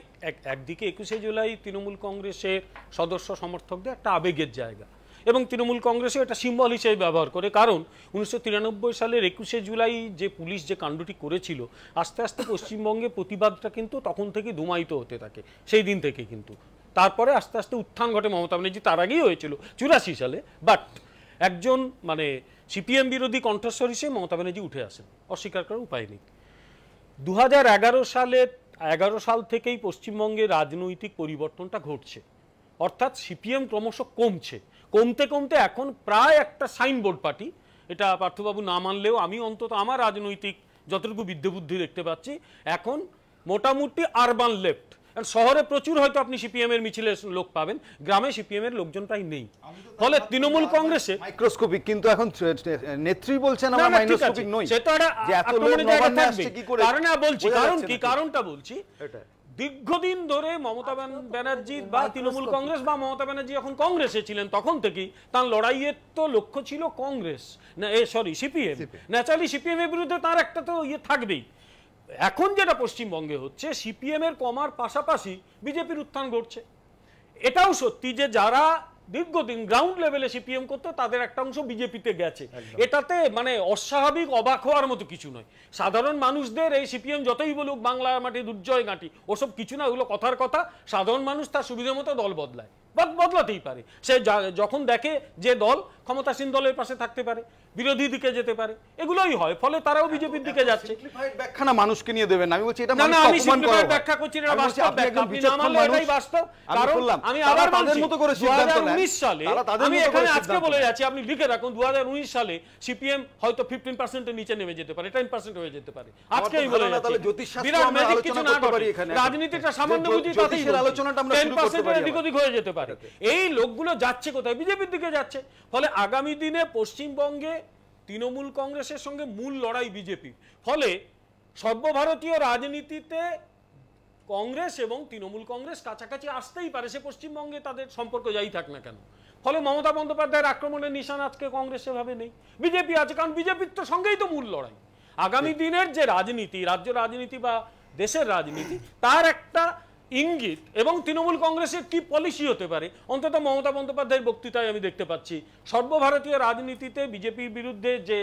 একদিকে 21শে জুলাই তৃণমূল কংগ্রেসের সদস্য সমর্থকদের একটা আবেগের জায়গা এবং তৃণমূল কংগ্রেসে এটা সিম্বল হিসেবে ব্যবহার করে, কারণ 1993 সালের 21শে জুলাই যে পুলিশ যে কাণ্ডটি করেছিল, আস্তে আস্তে পশ্চিমবঙ্গে প্রতিবাদটা কিন্তু তখন থেকে ধুমায়িত হতে থাকে, সেই দিন থেকে কিন্তু। তারপরে আস্তে আস্তে উত্থান ঘটে মমতা ব্যানার্জি, তার আগেই হয়েছিল 84 সালে, বাট একজন সিপিএম বিরোধী কণ্ঠস্বর হিসেবে মমতা ব্যানার্জি উঠে আসেন, অস্বীকার করার উপায় নেই। 2011 সাল থেকেই পশ্চিমবঙ্গে রাজনৈতিক পরিবর্তনটা ঘটছে, অর্থাৎ সিপিএম ক্রমশ কমতে কমতে এখন প্রায় একটা সাইনবোর্ড পার্টি। এটা পার্থবাবু না মানলেও আমি অন্তত আমার রাজনৈতিক যতটুকু বিদ্যেবুদ্ধি দেখতে পাচ্ছি, এখন মোটামুটি আরবান লেফট। শহরে প্রচুর হয়তো আপনি সিপিএম এর মিছিলের লোক পাবেন, গ্রামে সিপিএম এর লোকজন প্রায় নেই। ফলে তৃণমূল কংগ্রেসে মাইক্রোস্কোপিক, কিন্তু এখন নেত্রী বলছেন আমরা মাইক্রোস্কোপিক নই, সেটা যে এত নবান্নে আসছে কি করে, কারণটা বলছি। দীর্ঘদিন ধরে মমতা ব্যানার্জি বা তৃণমূল কংগ্রেস বা মমতা ব্যানার্জি যখন কংগ্রেসে ছিলেন তখন থেকেই তার লড়াইয়ের তো লক্ষ্য ছিল কংগ্রেস, না সিপিএম। ন্যাচারালি সিপিএম এর বিরুদ্ধে তার একটা তো থাকবেই। এখন যেটা পশ্চিমবঙ্গে হচ্ছে, সিপিএম এর কমার পাশাপাশি বিজেপির উত্থান ঘটছে। এটাও সত্যি যে যারা দীর্ঘদিন গ্রাউন্ড লেভেলে সিপিএম করতো তাদের একটা অংশ বিজেপিতে গেছে, এটাতে অস্বাভাবিক অবাক হওয়ার মতো কিছু নয়। সাধারণ মানুষদের এই সিপিএম যতই বলুক বাংলা মাটি দুর্জয় ঘাঁটি, ওসব কিছু না, ওগুলো কথার কথা। সাধারণ মানুষ তার সুবিধা মতো দল বদলায়, বদলাতেই পারে। সে যখন দেখে যে দল ক্ষমতাসীন দলের পাশে থাকতে পারে, বিরোধী দিকে যেতে পারে, এগুলোই হয়। ফলে তারাও বিজেপির দিকে যাচ্ছে। ব্যাখ্যা মানুষকে নিয়ে দেবেন, আমি বলছি এটা না, আমি সিম্পলিফাইড ব্যাখ্যা করছি না, বাস্তব ব্যাখ্যা। আপনি না মানলে এটাই বাস্তব। কারণ আমি আবার বলছি 2019 সালে, আমি এখানে আজকে বলে যাচ্ছি, আপনি লিখে রাখুন, 2019 সালে সিপিএম হয়তো 15% এর নিচে নেমে যেতে পারে, 10% হয়ে যেতে পারে। আজকে আমি বলে যাচ্ছি, বিরাট ম্যাজিক কিছু না ঘটে, রাজনীতিটা সামান্য বুঝি তাতেই আলোচনাটা আমরা শুরু করতে পারি, 10% এদিক ওদিক হয়ে যেতে পারে। এই লোকগুলো যাচ্ছে কোথায়? বিজেপির দিকে যাচ্ছে। ফলে আগামী দিনে পশ্চিমবঙ্গে তৃণমূল কংগ্রেসের সঙ্গে মূল লড়াই বিজেপি। ফলে সর্বভারতীয় রাজনীতিতে কংগ্রেস এবং তৃণমূল কংগ্রেস কাছাকাছি আসতেই পারে, সে পশ্চিমবঙ্গে তাদের সম্পর্ক যাই থাক না কেন। ফলে মমতা বন্দ্যোপাধ্যায়ের আক্রমণের নিশান আজকে কংগ্রেস সেভাবে নেই, বিজেপি আছে, কারণ বিজেপির তো সঙ্গেই তো মূল লড়াই। আগামী দিনের যে রাজনীতি, রাজ্য রাজনীতি বা দেশের রাজনীতি, তার একটা ইঙ্গিত এবং তৃণমূল কংগ্রেসের কি পলিসি হতে পারে, অন্তত মমতা বন্দ্যোপাধ্যায়ের বক্তৃতায় আমি দেখতে পাচ্ছি। সর্বভারতীয় রাজনীতিতে বিজেপির বিরুদ্ধে যে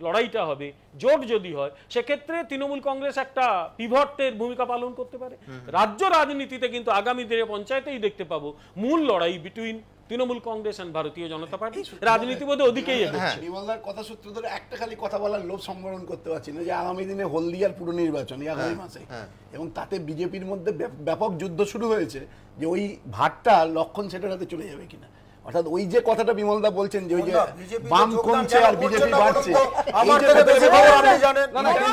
লড়াইটা হবে, জোট যদি হয়, সেক্ষেত্রে তৃণমূল কংগ্রেস একটা পিভটের ভূমিকা পালন করতে পারে। রাজ্য রাজনীতিতে কিন্তু আগামী দিনে পঞ্চায়েতেই দেখতে পাবো মূল লড়াই বিটুইন তৃণমূল কংগ্রেস আর ভারতীয় জনতা পার্টি রাজনীতি বোধহয় ওদিকেই এগোচ্ছে। বিমলদার কথা সূত্র ধরে একটা খালি কথা বলার লোভ সম্বরণ করতে পারছি না যে আগামী দিনে হলদিয়ার পুরো নির্বাচন আগামী মাসে, এবং তাতে বিজেপির মধ্যে ব্যাপক যুদ্ধ শুরু হয়েছে যে ওই ভাটটা লক্ষণ সেটার হাতে চলে যাবে কিনা। অর্থাৎ ওই যে কথাটা বিমলদা বলছেন যে ওই যে বাম কমছে আর বিজেপি বাড়ছে, আমার থেকে বেশি খবর আপনি জানেন।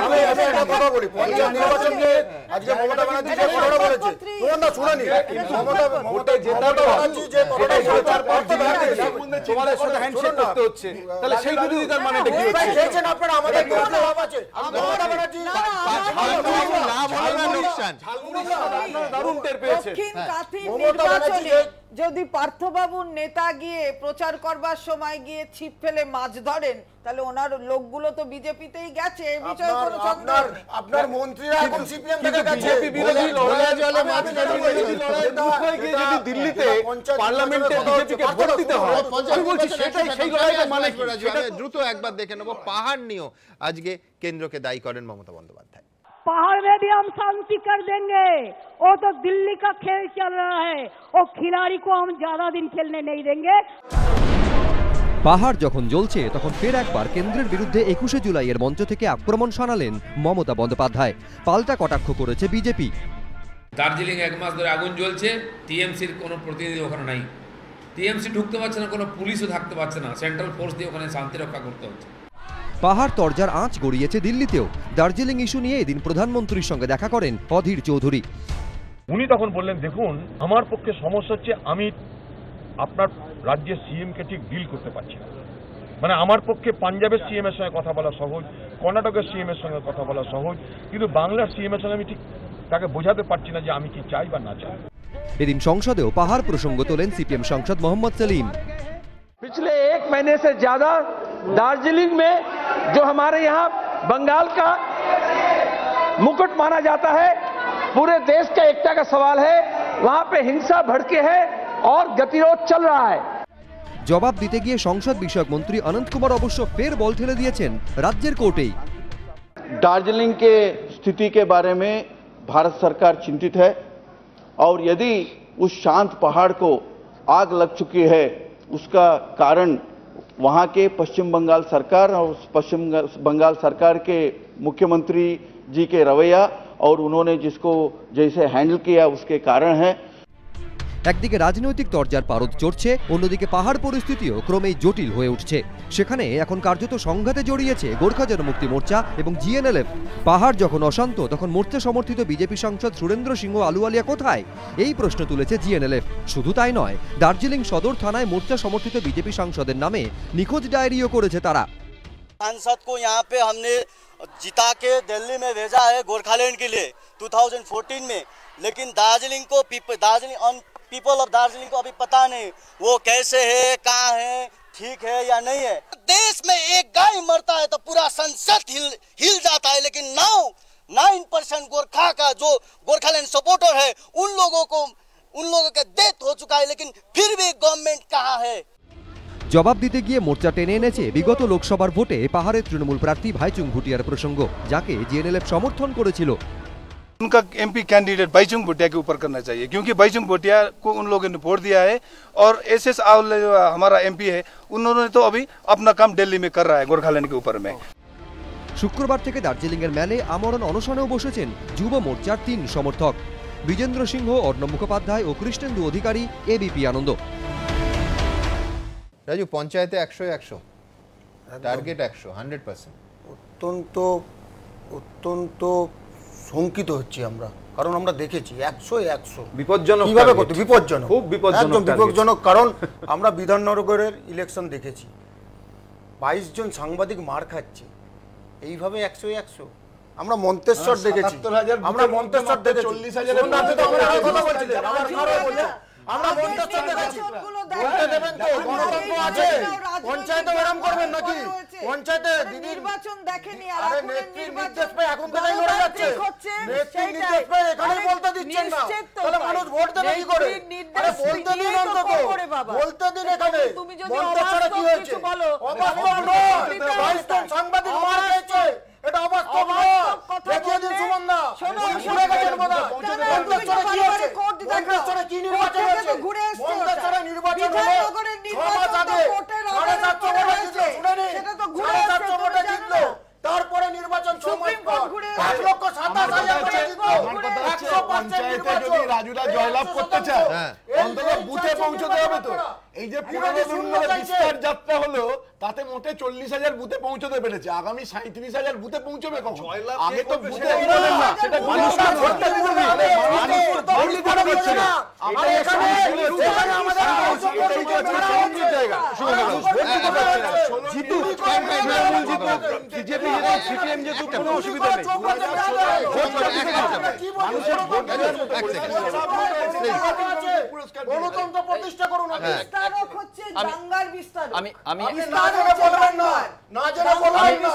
আমি একটা কথা বলি, পঞ্চায়েত নির্বাচনে আজকে মমতা ব্যানার্জি যে কথাটা বলেছে তোমরা শুনুনি, মমতা ব্যানার্জি যে কথাটা প্রচার করতে পারছে তোমাদের সাথে হ্যান্ডশেক করতে হচ্ছে, তাহলে সেই বিরোধিতার মানেটা কি হচ্ছে? খেয়েছেন আপনারা, আমাদের বিরুদ্ধে লাভ আছে। মমতা ব্যানার্জি লাভ হলো না লোকসান, দারুণ টের পেয়েছে। দক্ষিণ কাথির নির্বাচনে যদি পার্থবাবুর নেতা গিয়ে প্রচার করবার সময় গিয়ে ছিপ ফেলে মাছ ধরেন, তাহলে ওনার লোকগুলো তো বিজেপিতেই গেছে। এই বিষয়ে কোনো সন্দেহ নেই। আপনার মন্ত্রীরা এখন সিপিএম থেকে গেছে। বিজেপি বিরোধী লড়াই জলে মাছ বিরোধী লড়াই দুঃখে গিয়ে যদি দিল্লিতে পার্লামেন্টে বিজেপিকে ভোট দিতে হয়, আমি বলছি সেটাই সেই লড়াইটা মানে কি? দ্রুত একবার দেখে নেব পাহাড় নিয়েও আজকে কেন্দ্রকে দায়ী করেন মমতা বন্দ্যোপাধ্যায়। पहाड़ में भी हम शांति कर देंगे, वो तो दिल्ली का खेल चल रहा है, वो खिलाड़ी को हम ज्यादा दिन खेलने नहीं देंगे। পাহাড় যখন জ্বলছে তখন ফের একবার কেন্দ্রের বিরুদ্ধে 21শে জুলাইয়ের মঞ্চ থেকে আক্রমণ শানালেন মমতা বন্দ্যোপাধ্যায়। পাল্টা কটাক্ষ করেছে বিজেপি। দার্জিলিং 1 মাস ধরে আগুন জ্বলছে, টিএমসির কোনো প্রতিনিধি ওখানে নাই, টিএমসি ঢুকতে পারছে না, কোনো পুলিশও থাকতে পারছে না, সেন্ট্রাল ফোর্স দিয়ে ওখানে শান্তি রক্ষা করতে হচ্ছে। পাহাড় তরজার আঁচ গড়িয়েছে দিল্লিতেও। দার্জিলিং ইস্যু নিয়ে এদিন প্রধানমন্ত্রীর সঙ্গে দেখা করেন অধীর চৌধুরী। উনি তখন বললেন, দেখুন আমার পক্ষে সমস্যা হচ্ছে আমি আপনার রাজ্যের সিএমকে ঠিক ডিল করতে পারছি না। মানে আমার পক্ষে পাঞ্জাবের সিএম এর সঙ্গে কথা বলা সহজ, কর্ণাটকের সিএম এর সঙ্গে কথা বলা সহজ, কিন্তু বাংলার সিএম এর সঙ্গে আমি ঠিক তাকে বোঝাতে পারছি না যে আমি কি চাই বা না চাই। এদিন সংসদেও পাহাড় প্রসঙ্গ তোলেন সিপিএম সাংসদ মোহাম্মদ সেলিম। पिछले 1 महीने से ज्यादा दार्जिलिंग में जो हमारे यहाँ बंगाल का मुकुट माना जाता है, पूरे देश का एकता का सवाल है, वहां पे हिंसा भड़के है और गतिरोध चल रहा है। জবাব দিতে গিয়ে সংসদ বিষয়ক মন্ত্রী অনন্ত কুমার অবশ্য ফের বল ঠেলে দিয়েছেন রাজ্যের কোর্টেই। दार्जिलिंग के स्थिति के बारे में भारत सरकार चिंतित है और यदि उस शांत पहाड़ को आग लग चुकी है, उसका कारण वहां के पश्चिम बंगाल सरकार और पश्चिम बंगाल सरकार के मुख्यमंत्री जी के रवैया और उन्होंने जिसको जैसे हैंडल किया उसके कारण है। একদিকে রাজনৈতিক তরজার পারদ চড়ছে, অন্যদিকে পাহাড় পরিস্থিতিও ক্রমেই জটিল হয়ে উঠছে। সেখানে এখন কার্যত সংঘাতে জড়িয়েছে গোর্খা জনমুক্তি মোর্চা এবং জিএনএলএফ। পাহাড় যখন অশান্ত তখন মোর্চা সমর্থিত বিজেপি সাংসদ সুরেন্দ্র সিংহ আলুওয়ালিয়া কোথায়, এই প্রশ্ন তুলেছে জিএনএলএফ। শুধু তাই নয়, দার্জিলিং সদর থানায় মোর্চা সমর্থিত বিজেপি সাংসদের নামে নিখোঁজ ডায়েরিও করেছে তারা। सांसद को यहाँ पे हमने जिता के दिल्ली में भेजा है गोरखालैंड के लिए 2014 में, लेकिन दार्जिलिंग को पीपल ऑफ दार्जिलिंग को अभी पता नहीं वो कैसे है, कहाँ है, ठीक है या नहीं है। देश में एक गाय मरता है तो पूरा संसद हिल जाता है, लेकिन 9% गोरखा का जो गोरखालैंड सपोर्टर है उन लोगों का डेथ हो चुका है, लेकिन फिर भी गवर्नमेंट कहाँ है। জবাব দিতে গিয়ে মোর্চা টেনে এনেছে বিগত লোকসভার ভোটে পাহাড়ের তৃণমূল প্রার্থী ভাইচুং ভুটিয়ার প্রসঙ্গ, যাকে জিএনএলএফ সমর্থন করেছিল। उनका एमपी कैंडिडेट भाईचुंग भूटिया के ऊपर करना चाहिए, क्योंकि भाईचुंग भूटिया को उन लोगों ने वोट दिया है और एसएस आवले जो हमारा एमपी है उन्होंने तो अभी अपना काम दिल्ली में कर रहा है गोरखालैंड के ऊपर में। শুক্রবার থেকে দার্জিলিং এর মেলে আমরণ অনশনেও বসেছেন যুব মোর্চার 3 সমর্থক, বিজেন্দ্র সিংহ, অর্ণব মুখোপাধ্যায় ও কৃষ্ণেন্দু অধিকারী, এবিপি আনন্দ। রাজু, পঞ্চায়েতে 100-100 টার্গেট 100%। অত্যন্ত শঙ্কিত হচ্ছি আমরা, কারণ আমরা দেখেছি 100-100 বিপজ্জনক, কিভাবে করতে বিপজ্জনক, খুব বিপজ্জনক, বিপজ্জনক। কারণ আমরা বিধাননগরের ইলেকশন দেখেছি, 22 জন সাংবাদিক মার খাচ্ছে, এইভাবে 100-100। আমরা মন্তেশ্বর দেখেছি, আমরা মন্তেশ্বর দেখেছি, 40,000 আমরা মন্তেশ্বর দেখেছি। বলতে দেবেন তো, গণতন্ত্র আছে, পঞ্চায়েতে এরকম করবেন নাকি? পঞ্চায়েতে নির্বাচন দেখেনি আর আরে নেত্রীর নির্দেশ পেয়ে এখন থেকেই লড়ে যাচ্ছে, নেত্রীর নির্দেশ পেয়ে এখানেই বলতে দিচ্ছেন না, তাহলে মানুষ ভোট দেবে কি করে? আরে বলতে দিন অন্তত, বলতে দিন। এখানে মন্তেশ্বরে কি হয়েছে? অবাস্তব নয়, 22 জন সাংবাদিক মার খেয়েছে, এটা অবাস্তব নয়। দেখিয়ে দিন সুমনদা, ভুলে গেছেন বোধহয়। মন্তেশ্বরে কি হয়েছে? মন্তেশ্বরে কি নির্বাচন হয়েছে? মন্তেশ্বরে নির্বাচন হলো রাজুরা জয়লাভ করতে চায় অন্তত বুথে পৌঁছতে হবে তো। এই যে পুনর্নির্বাচনের বিস্তার যাত্রা হলো তাতে মোটে 40,000 বুথে পৌঁছতে পেরেছে, আগামী 37,000 বুথে পৌঁছবে কখন? আগে তো বুথে বলেন না, সেটা মানুষকে ভোটটা দিতে হবে, মানুষ ভোট দিতে পারছে না। আমরা এখানে আমাদের এটাই তো চ্যালেঞ্জের জায়গা। জিতু বিজেপি যেটা সিপিএম যে কোনো অসুবিধা নেই, মানুষের ভোট দেওয়ার মতো গণতন্ত্র প্রতিষ্ঠা করুন। বিস্তারক হচ্ছে দাঙ্গার বিস্তার। আমি বলবেন না, না যেন বলবেন না,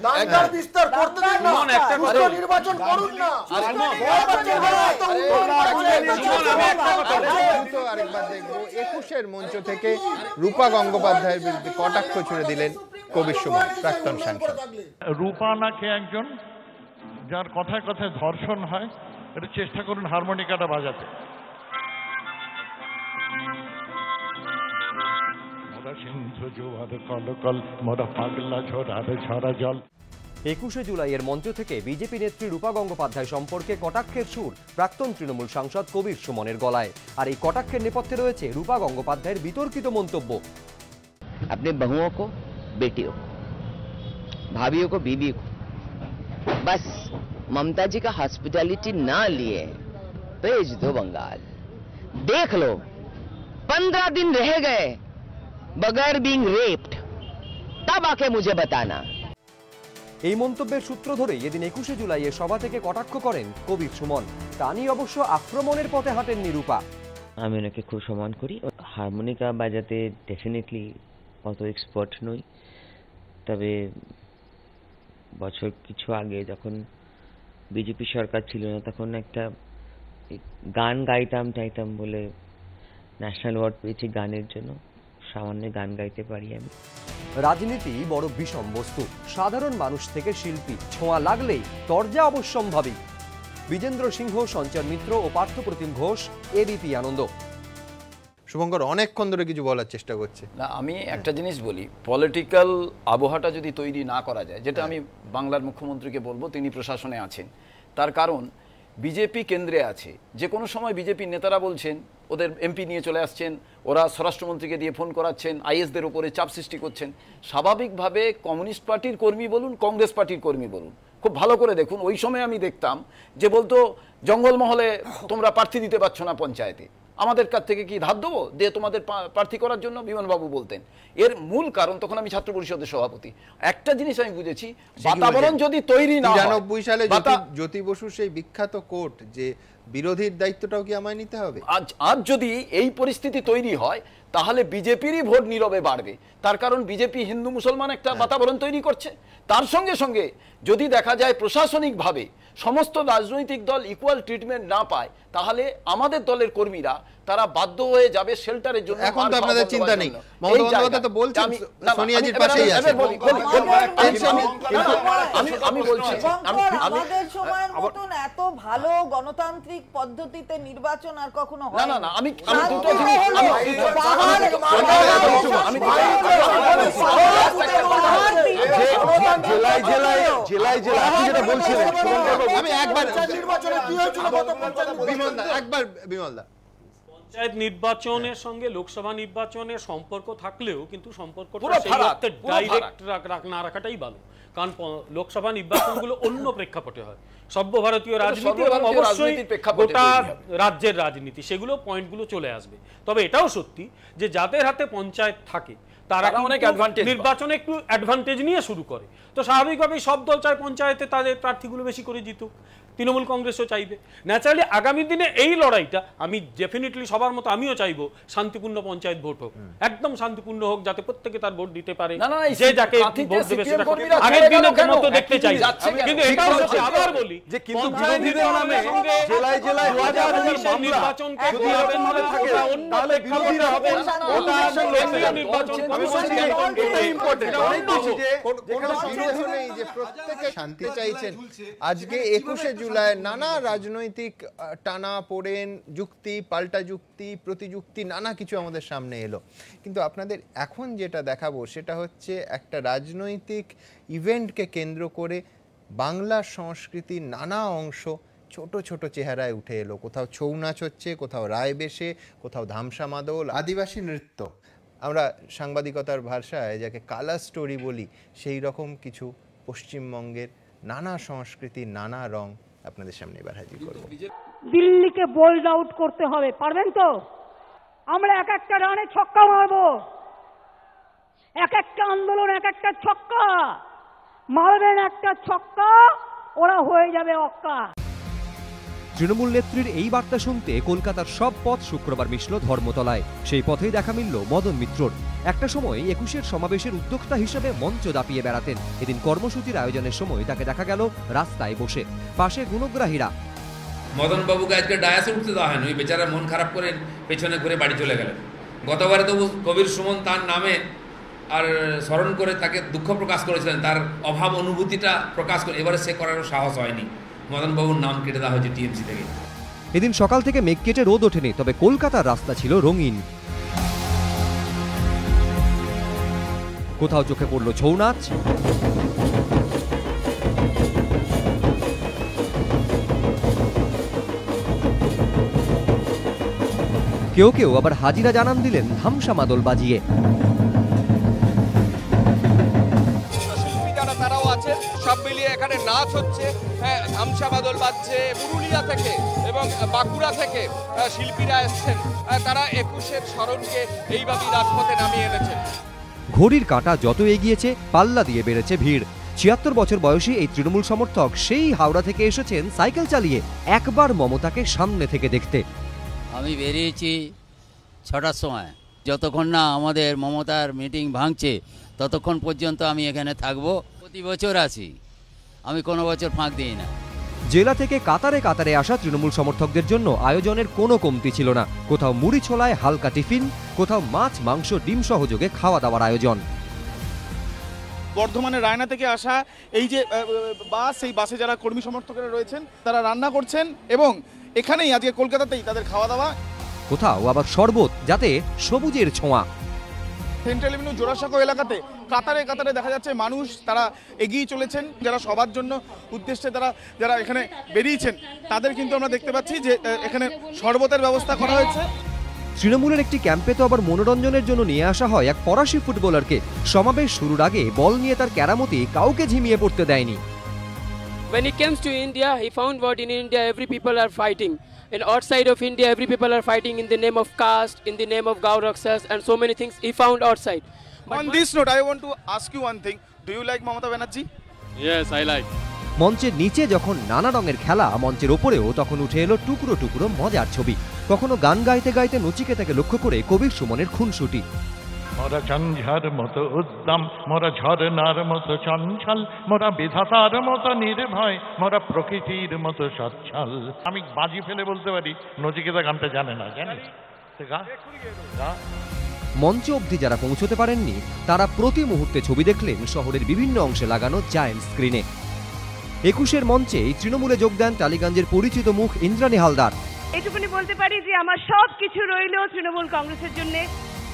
দাঙ্গার বিস্তার করতে দিন না, একটা নির্বাচন করুন না। আরেকবার দেখবো 21-এর মঞ্চ থেকে রূপা গঙ্গোপাধ্যায়ের বিরুদ্ধে কটাক্ষ ছুড়ে দিলেন কবির সুমন, প্রাক্তন সাংসদ। রূপা নাকি একজন যার কথায় কথায় ধর্ষণ হয়, এটা চেষ্টা করুন হারমোনিকাটা বাজাতে। সিন্ধু জোয়ার কলকল মোরা পাগলা ঝরার ঝরা জল। 21শে জুলাইয়ের মঞ্চ থেকে বিজেপি নেত্রী রূপা গঙ্গোপাধ্যায় সম্পর্কে কটাক্ষের সুর প্রাক্তন তৃণমূল সাংসদ কবির সুমনের গলায়। আর এই কটাক্ষের নেপথ্যে রয়েছে রূপা গঙ্গোপাধ্যায়ের বিতর্কিত মন্তব্য। अपने बहुओं को, बेटियों को, भाभियों को, बीबी को बस ममता जी का हॉस्पिटैलिटी ना लिए भेज दो बंगाल। देख लो 15 दिन रह गए बगैर बीइंग रेप्ड, तब आके मुझे बताना। এই মন্তব্যের সূত্র ধরেই এদিন 21শে জুলাইয়ের সভা থেকে কটাক্ষ করেন কবির সুমন। তা নিয়ে অবশ্য আক্রমণের পথে হাঁটেননি রূপা। আমি ওনাকে খুব সম্মান করি। হারমোনিকা বাজাতে ডেফিনেটলি অত এক্সপার্ট নই, তবে বছর কিছু আগে যখন বিজেপি সরকার ছিল না তখন একটা গান টাইতাম বলে ন্যাশনাল অ্যাওয়ার্ড পেয়েছি গানের জন্য। সামান্য গান গাইতে পারি আমি। রাজনীতি বড় বিষম বস্তু, সাধারণ মানুষ থেকে শিল্পী, ছোঁয়া লাগলেই তরজা অবশ্যম্ভাবী। বিজেন্দ্র সিংহ, সঞ্চার মিত্র ও পার্থপ্রতিম ঘোষ, এবিপি আনন্দ। শুভঙ্কর অনেকক্ষণ ধরে কিছু বলার চেষ্টা করছে। না, আমি একটা জিনিস বলি, পলিটিক্যাল আবহাওয়াটা যদি তৈরি না করা যায়, যেটা আমি বাংলার মুখ্যমন্ত্রীকে বলবো, তিনি প্রশাসনে আছেন, তার কারণ বিজেপি কেন্দ্রে আছে। যে কোনো সময় বিজেপির নেতারা বলছেন, ওদের এমপি নিয়ে চলে আসছেন, ওরা স্বরাষ্ট্রমন্ত্রীকে দিয়ে ফোন করাচ্ছেন, আইএসদের উপরে চাপ সৃষ্টি করছেন। স্বাভাবিকভাবে কমিউনিস্ট পার্টির কর্মী বলুন, কংগ্রেস পার্টির কর্মী বলুন, খুব ভালো করে দেখুন, ওই সময় আমি দেখতাম যে বলতো জঙ্গলমহলে তোমরা প্রার্থী দিতে পারছো না পঞ্চায়েতে, আমাদের কাছ থেকে কি ধার দেবো দিয়ে তোমাদের প্রার্থী করার জন্য, বিমানবাবু বলতেন। এর মূল কারণ, তখন আমি ছাত্র পরিষদের সভাপতি, একটা জিনিস আমি বুঝেছি, বাতাবরণ যদি তৈরি না হয়। 93 সালে জ্যোতি বসুর সেই বিখ্যাত কোট যে বিরোধীর দায়িত্বটাও কি আমায় নিতে হবে। আজ যদি এই পরিস্থিতি তৈরি হয় তাহলে বিজেপিরই ভোট নীরবে বাড়বে। তার কারণ বিজেপি হিন্দু মুসলমান একটা বাতাবরণ তৈরি করছে। তার সঙ্গে সঙ্গে যদি দেখা যায় প্রশাসনিকভাবে সমস্ত রাজনৈতিক দল ইকুয়াল ট্রিটমেন্ট না পায়, তাহলে আমাদের দলের কর্মীরা তারা বাধ্য হয়ে যাবে শেল্টারের জন্য। এখন তো আপনাদের চিন্তা নেই, মমতা বন্দ্যোপাধ্যায় তো বলছেন সোনিয়াজির পাশেই আছে। আমি বলছি আমাদের সময়ের মতন এত ভালো গণতান্ত্রিক পদ্ধতিতে নির্বাচন আর কখনো হয় না। আমি দুটো জিনিস আমি একবার বিমলদা পঞ্চায়েত নির্বাচনের সঙ্গে লোকসভা নির্বাচনের সম্পর্ক থাকলেও কিন্তু সম্পর্কটা ডাইরেক্ট না রাখাটাই ভালো, কারণ লোকসভা নির্বাচনগুলো অন্য প্রেক্ষাপটে হয়, সর্বভারতীয় রাজনীতি এবং অবশ্যই গোটা রাজ্যের রাজনীতি, সেগুলো পয়েন্টগুলো চলে আসবে। তবে এটাও সত্যি যে যাদের হাতে পঞ্চায়েত থাকে তারা অনেক নির্বাচনে একটু অ্যাডভান্টেজ নিয়ে শুরু করে, তো স্বাভাবিকভাবেই সব দল চায় পঞ্চায়েতে তাদের প্রার্থীগুলো বেশি করে জিতুক, তৃণমূল কংগ্রেসও চাইবে। ন্যাচারালি আগামী দিনে এই লড়াইটা আমি ডেফিনেটলি সবার মতো আমিও চাইবো শান্তিপূর্ণ পঞ্চায়েত ভোট হোক, একদম শান্তিপূর্ণ হোক, যাতে প্রত্যেকে তার ভোট দিতে পারে, যে যাকে ভোট দেবে সেটা আগের দিনের মতো দেখতে চাই। কিন্তু এটাও হচ্ছে, আবার বলি, যে কিন্তু বিরোধীদের নামে জেলায় জেলায় নির্বাচনকে যদি এমনভাবে থাকে তাহলে বিরোধীরা হবে ওটা কেন্দ্রীয় নির্বাচন। আমি বলছি এটা ইম্পর্টেন্ট, অনেক বেশি যে কোনো বিরোধী নেই, যে প্রত্যেকে শান্তি চাইছেন। আজকে 21শে জুলাই নানা রাজনৈতিক টানা পোড়েন, যুক্তি পাল্টা যুক্তি, প্রতিযুক্তি, নানা কিছু আমাদের সামনে এলো, কিন্তু আপনাদের এখন যেটা দেখাবো সেটা হচ্ছে একটা রাজনৈতিক ইভেন্টকে কেন্দ্র করে বাংলার সংস্কৃতির নানা অংশ ছোট ছোট চেহারায় উঠে এলো। কোথাও ছৌ নাচ হচ্ছে, কোথাও রায় বেশে, কোথাও ধামসা মাদল, আদিবাসী নৃত্য, আমরা সাংবাদিকতার ভাষায় যাকে কালার স্টোরি বলি, সেই রকম কিছু পশ্চিমবঙ্গের নানা সংস্কৃতির নানা রং আপনাদের সামনে এবার হাজির করব। দিল্লিকে বোল্ড আউট করতে হবে, পারবেন তো? আমরা এক একটা রানে ছক্কা মারবো, এক একটা আন্দোলন এক একটা ছক্কা মারবেন, একটা ছক্কা ওরা হয়ে যাবে অক্কা। তৃণমূল নেত্রীর এই বার্তা শুনতে কলকাতার সব পথ শুক্রবার মিশল ধর্মতলায়। সেই পথেই দেখা মিলল মদন মিত্রর। একটা সময় 21-এর সমাবেশের উদ্যোক্তা হিসেবে মঞ্চ দাপিয়ে বেড়াতেন। এদিন কর্মসূচির আয়োজনের সময় তাকে দেখা গেল রাস্তায় বসে, পাশে গুণগ্রাহীরা। মদন বাবুকে আজকে ডায়াসে উঠতে দেওয়া হয়নি, ওই বেচারা মন খারাপ করে পেছনে ঘুরে বাড়ি চলে গেলেন। গতবারে তো কবির সুমন তার নামে আর স্মরণ করে তাকে দুঃখ প্রকাশ করেছিলেন, তার অভাব অনুভূতিটা প্রকাশ করে, এবারে সে করারও সাহস হয়নি। মদনবাবুর নাম কেটে দেওয়া হয়েছে টিএমসি থেকে। এদিন সকাল থেকে মেঘ কেটে রোদ ওঠেনি, তবে কলকাতার রাস্তা ছিল রঙিন। কোথাও চোখে পড়ল ছৌ নাচ, কেউ কেউ আবার হাজিরা জানান দিলেন ধামসা মাদল বাজিয়ে। তারাও আছে, সব মিলিয়ে এখানে নাচ হচ্ছে, ধামসা মাদল বাজছে। পুরুলিয়া থেকে এবং বাঁকুড়া থেকে শিল্পীরা এসছেন, তারা 21-এর স্মরণকে এইভাবেই রাজপথে নামিয়ে এনেছেন। ঘড়ির কাঁটা যত এগিয়েছে পাল্লা দিয়ে বেড়েছে ভিড়। ৭৬ বছর বয়সী এই তৃণমূল সমর্থক সেই হাওড়া থেকে এসেছেন সাইকেল চালিয়ে একবার মমতাকে সামনে থেকে দেখতে। আমি বেরিয়েছি ৬টার সময়, যতক্ষণ না আমাদের মমতার মিটিং ভাঙছে ততক্ষণ পর্যন্ত আমি এখানে থাকবো। প্রতি বছর আসি, আমি কোনো বছর ফাঁক দিই না। জেলা থেকে কাতারে কাতারে আসা তৃণমূল সমর্থকদের জন্য আয়োজনের কোনো কমতি ছিল না। কোথাও মুড়ি ছোলায় হালকা টিফিন, কোথাও মাছ মাংস ডিম সহযোগে খাওয়া দাওয়ার আয়োজন। বর্ধমানের রায়না থেকে আসা এই যে বাস, এই বাসে যারা কর্মী সমর্থকেরা রয়েছেন তারা রান্না করছেন এবং এখানেই আজকে কলকাতাতেই তাদের খাওয়া দাওয়া। কোথাও আবার শরবত, যাতে সবুজের ছোঁয়া। সেন্ট্রাল এভিনিউ জোড়াসাঁকো এলাকাতে কাতারে কাতারে দেখা যাচ্ছে মানুষ, তারা এগিয়ে চলেছেন। যারা সবার জন্য উদ্দেশ্যে যারা এখানে বেরিয়েছেন তাদের কিন্তু আমরা দেখতে পাচ্ছি যে এখানে শরবতের ব্যবস্থা করা হয়েছে। তৃণমূলের একটি ক্যাম্পে তো আবার মনোরঞ্জনের জন্য নিয়ে আসা হয় এক ফরাসি ফুটবলারকে। সমাবেশ শুরুর আগে বল নিয়ে তার কেরামতি কাউকে ঝিমিয়ে পড়তে দেয়নি। When he comes to India, he found what in India every people are fighting. And outside of India, every people are fighting in the name of caste, in the name of Gauraksas, and so many things he found outside. But on this note, I want to ask you one thing. Do you like Mamata Banerjee? Yes, I like. মঞ্চের নিচে যখন নানা রঙের খেলা, মঞ্চের ওপরেও তখন উঠে এলো টুকরো টুকরো মজার ছবি। কখনো গান গাইতে গাইতে নচিকেতাকে লক্ষ্য করে কবির সুমনের খুনসুটি। মোরা ঝঞ্ঝার মতো উদ্দাম, মোরা ঝরনার মতো চঞ্চল, মোরা বিধাতার মতো নির্ভয়, মোরা প্রকৃতির মতো সচ্ছল। আমি বাজি ফেলে বলতে পারি নচিকেতা গানটা জানে না, জানিস? মঞ্চ অবধি যারা পৌঁছতে পারেননি তারা প্রতি মুহূর্তে ছবি দেখলেন শহরের বিভিন্ন অংশে লাগানো জায়ান্ট স্ক্রিনে। 21-এর মঞ্চে তৃণমূলে যোগ দেন টালিগঞ্জের পরিচিত মুখ ইন্দ্রাণী হালদার। এটুকুনি বলতে পারি যে আমার সব কিছু রইল তৃণমূল কংগ্রেসের জন্য।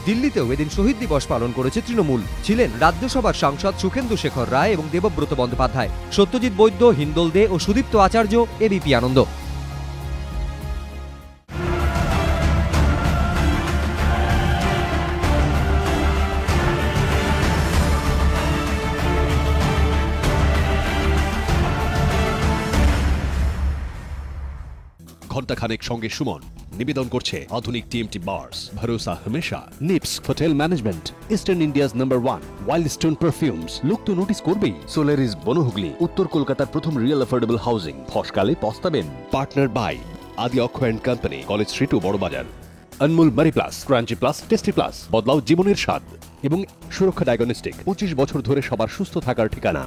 দিল্লিতেও এদিন শহীদ দিবস পালন করেছে তৃণমূল। ছিলেন রাজ্যসভার সাংসদ সুখেন্দু শেখর রায় এবং দেবব্রত বন্দ্যোপাধ্যায়, সত্যজিৎ বৈদ্য, হিন্দোল দে ও সুদীপ্ত আচার্য, এবিপি আনন্দ। ঘণ্টাখানেক সঙ্গে সুমন নিবেদন করছে আধুনিক টিএমটি বার্স, ভরসা হমেশা। NIPS hotel management, eastern India's number 1, Wild Stone perfumes. লোক তো নোটিস করবেই। সোলারিস বনহুগলি, উত্তর কলকাতার প্রথম রিয়েল অ্যাফোর্ডেবল হাউজিং। ফসকালে পস্তাবেন। Partner by Adi Akshay and company, College Street ও Barabazar. Anmol Marie plus, crunchy plus, tasty plus, বদলাও জীবনের স্বাদ। এবং সুরক্ষা ডায়াগনস্টিক, 25 বছর ধরে সবার সুস্থ থাকার ঠিকানা।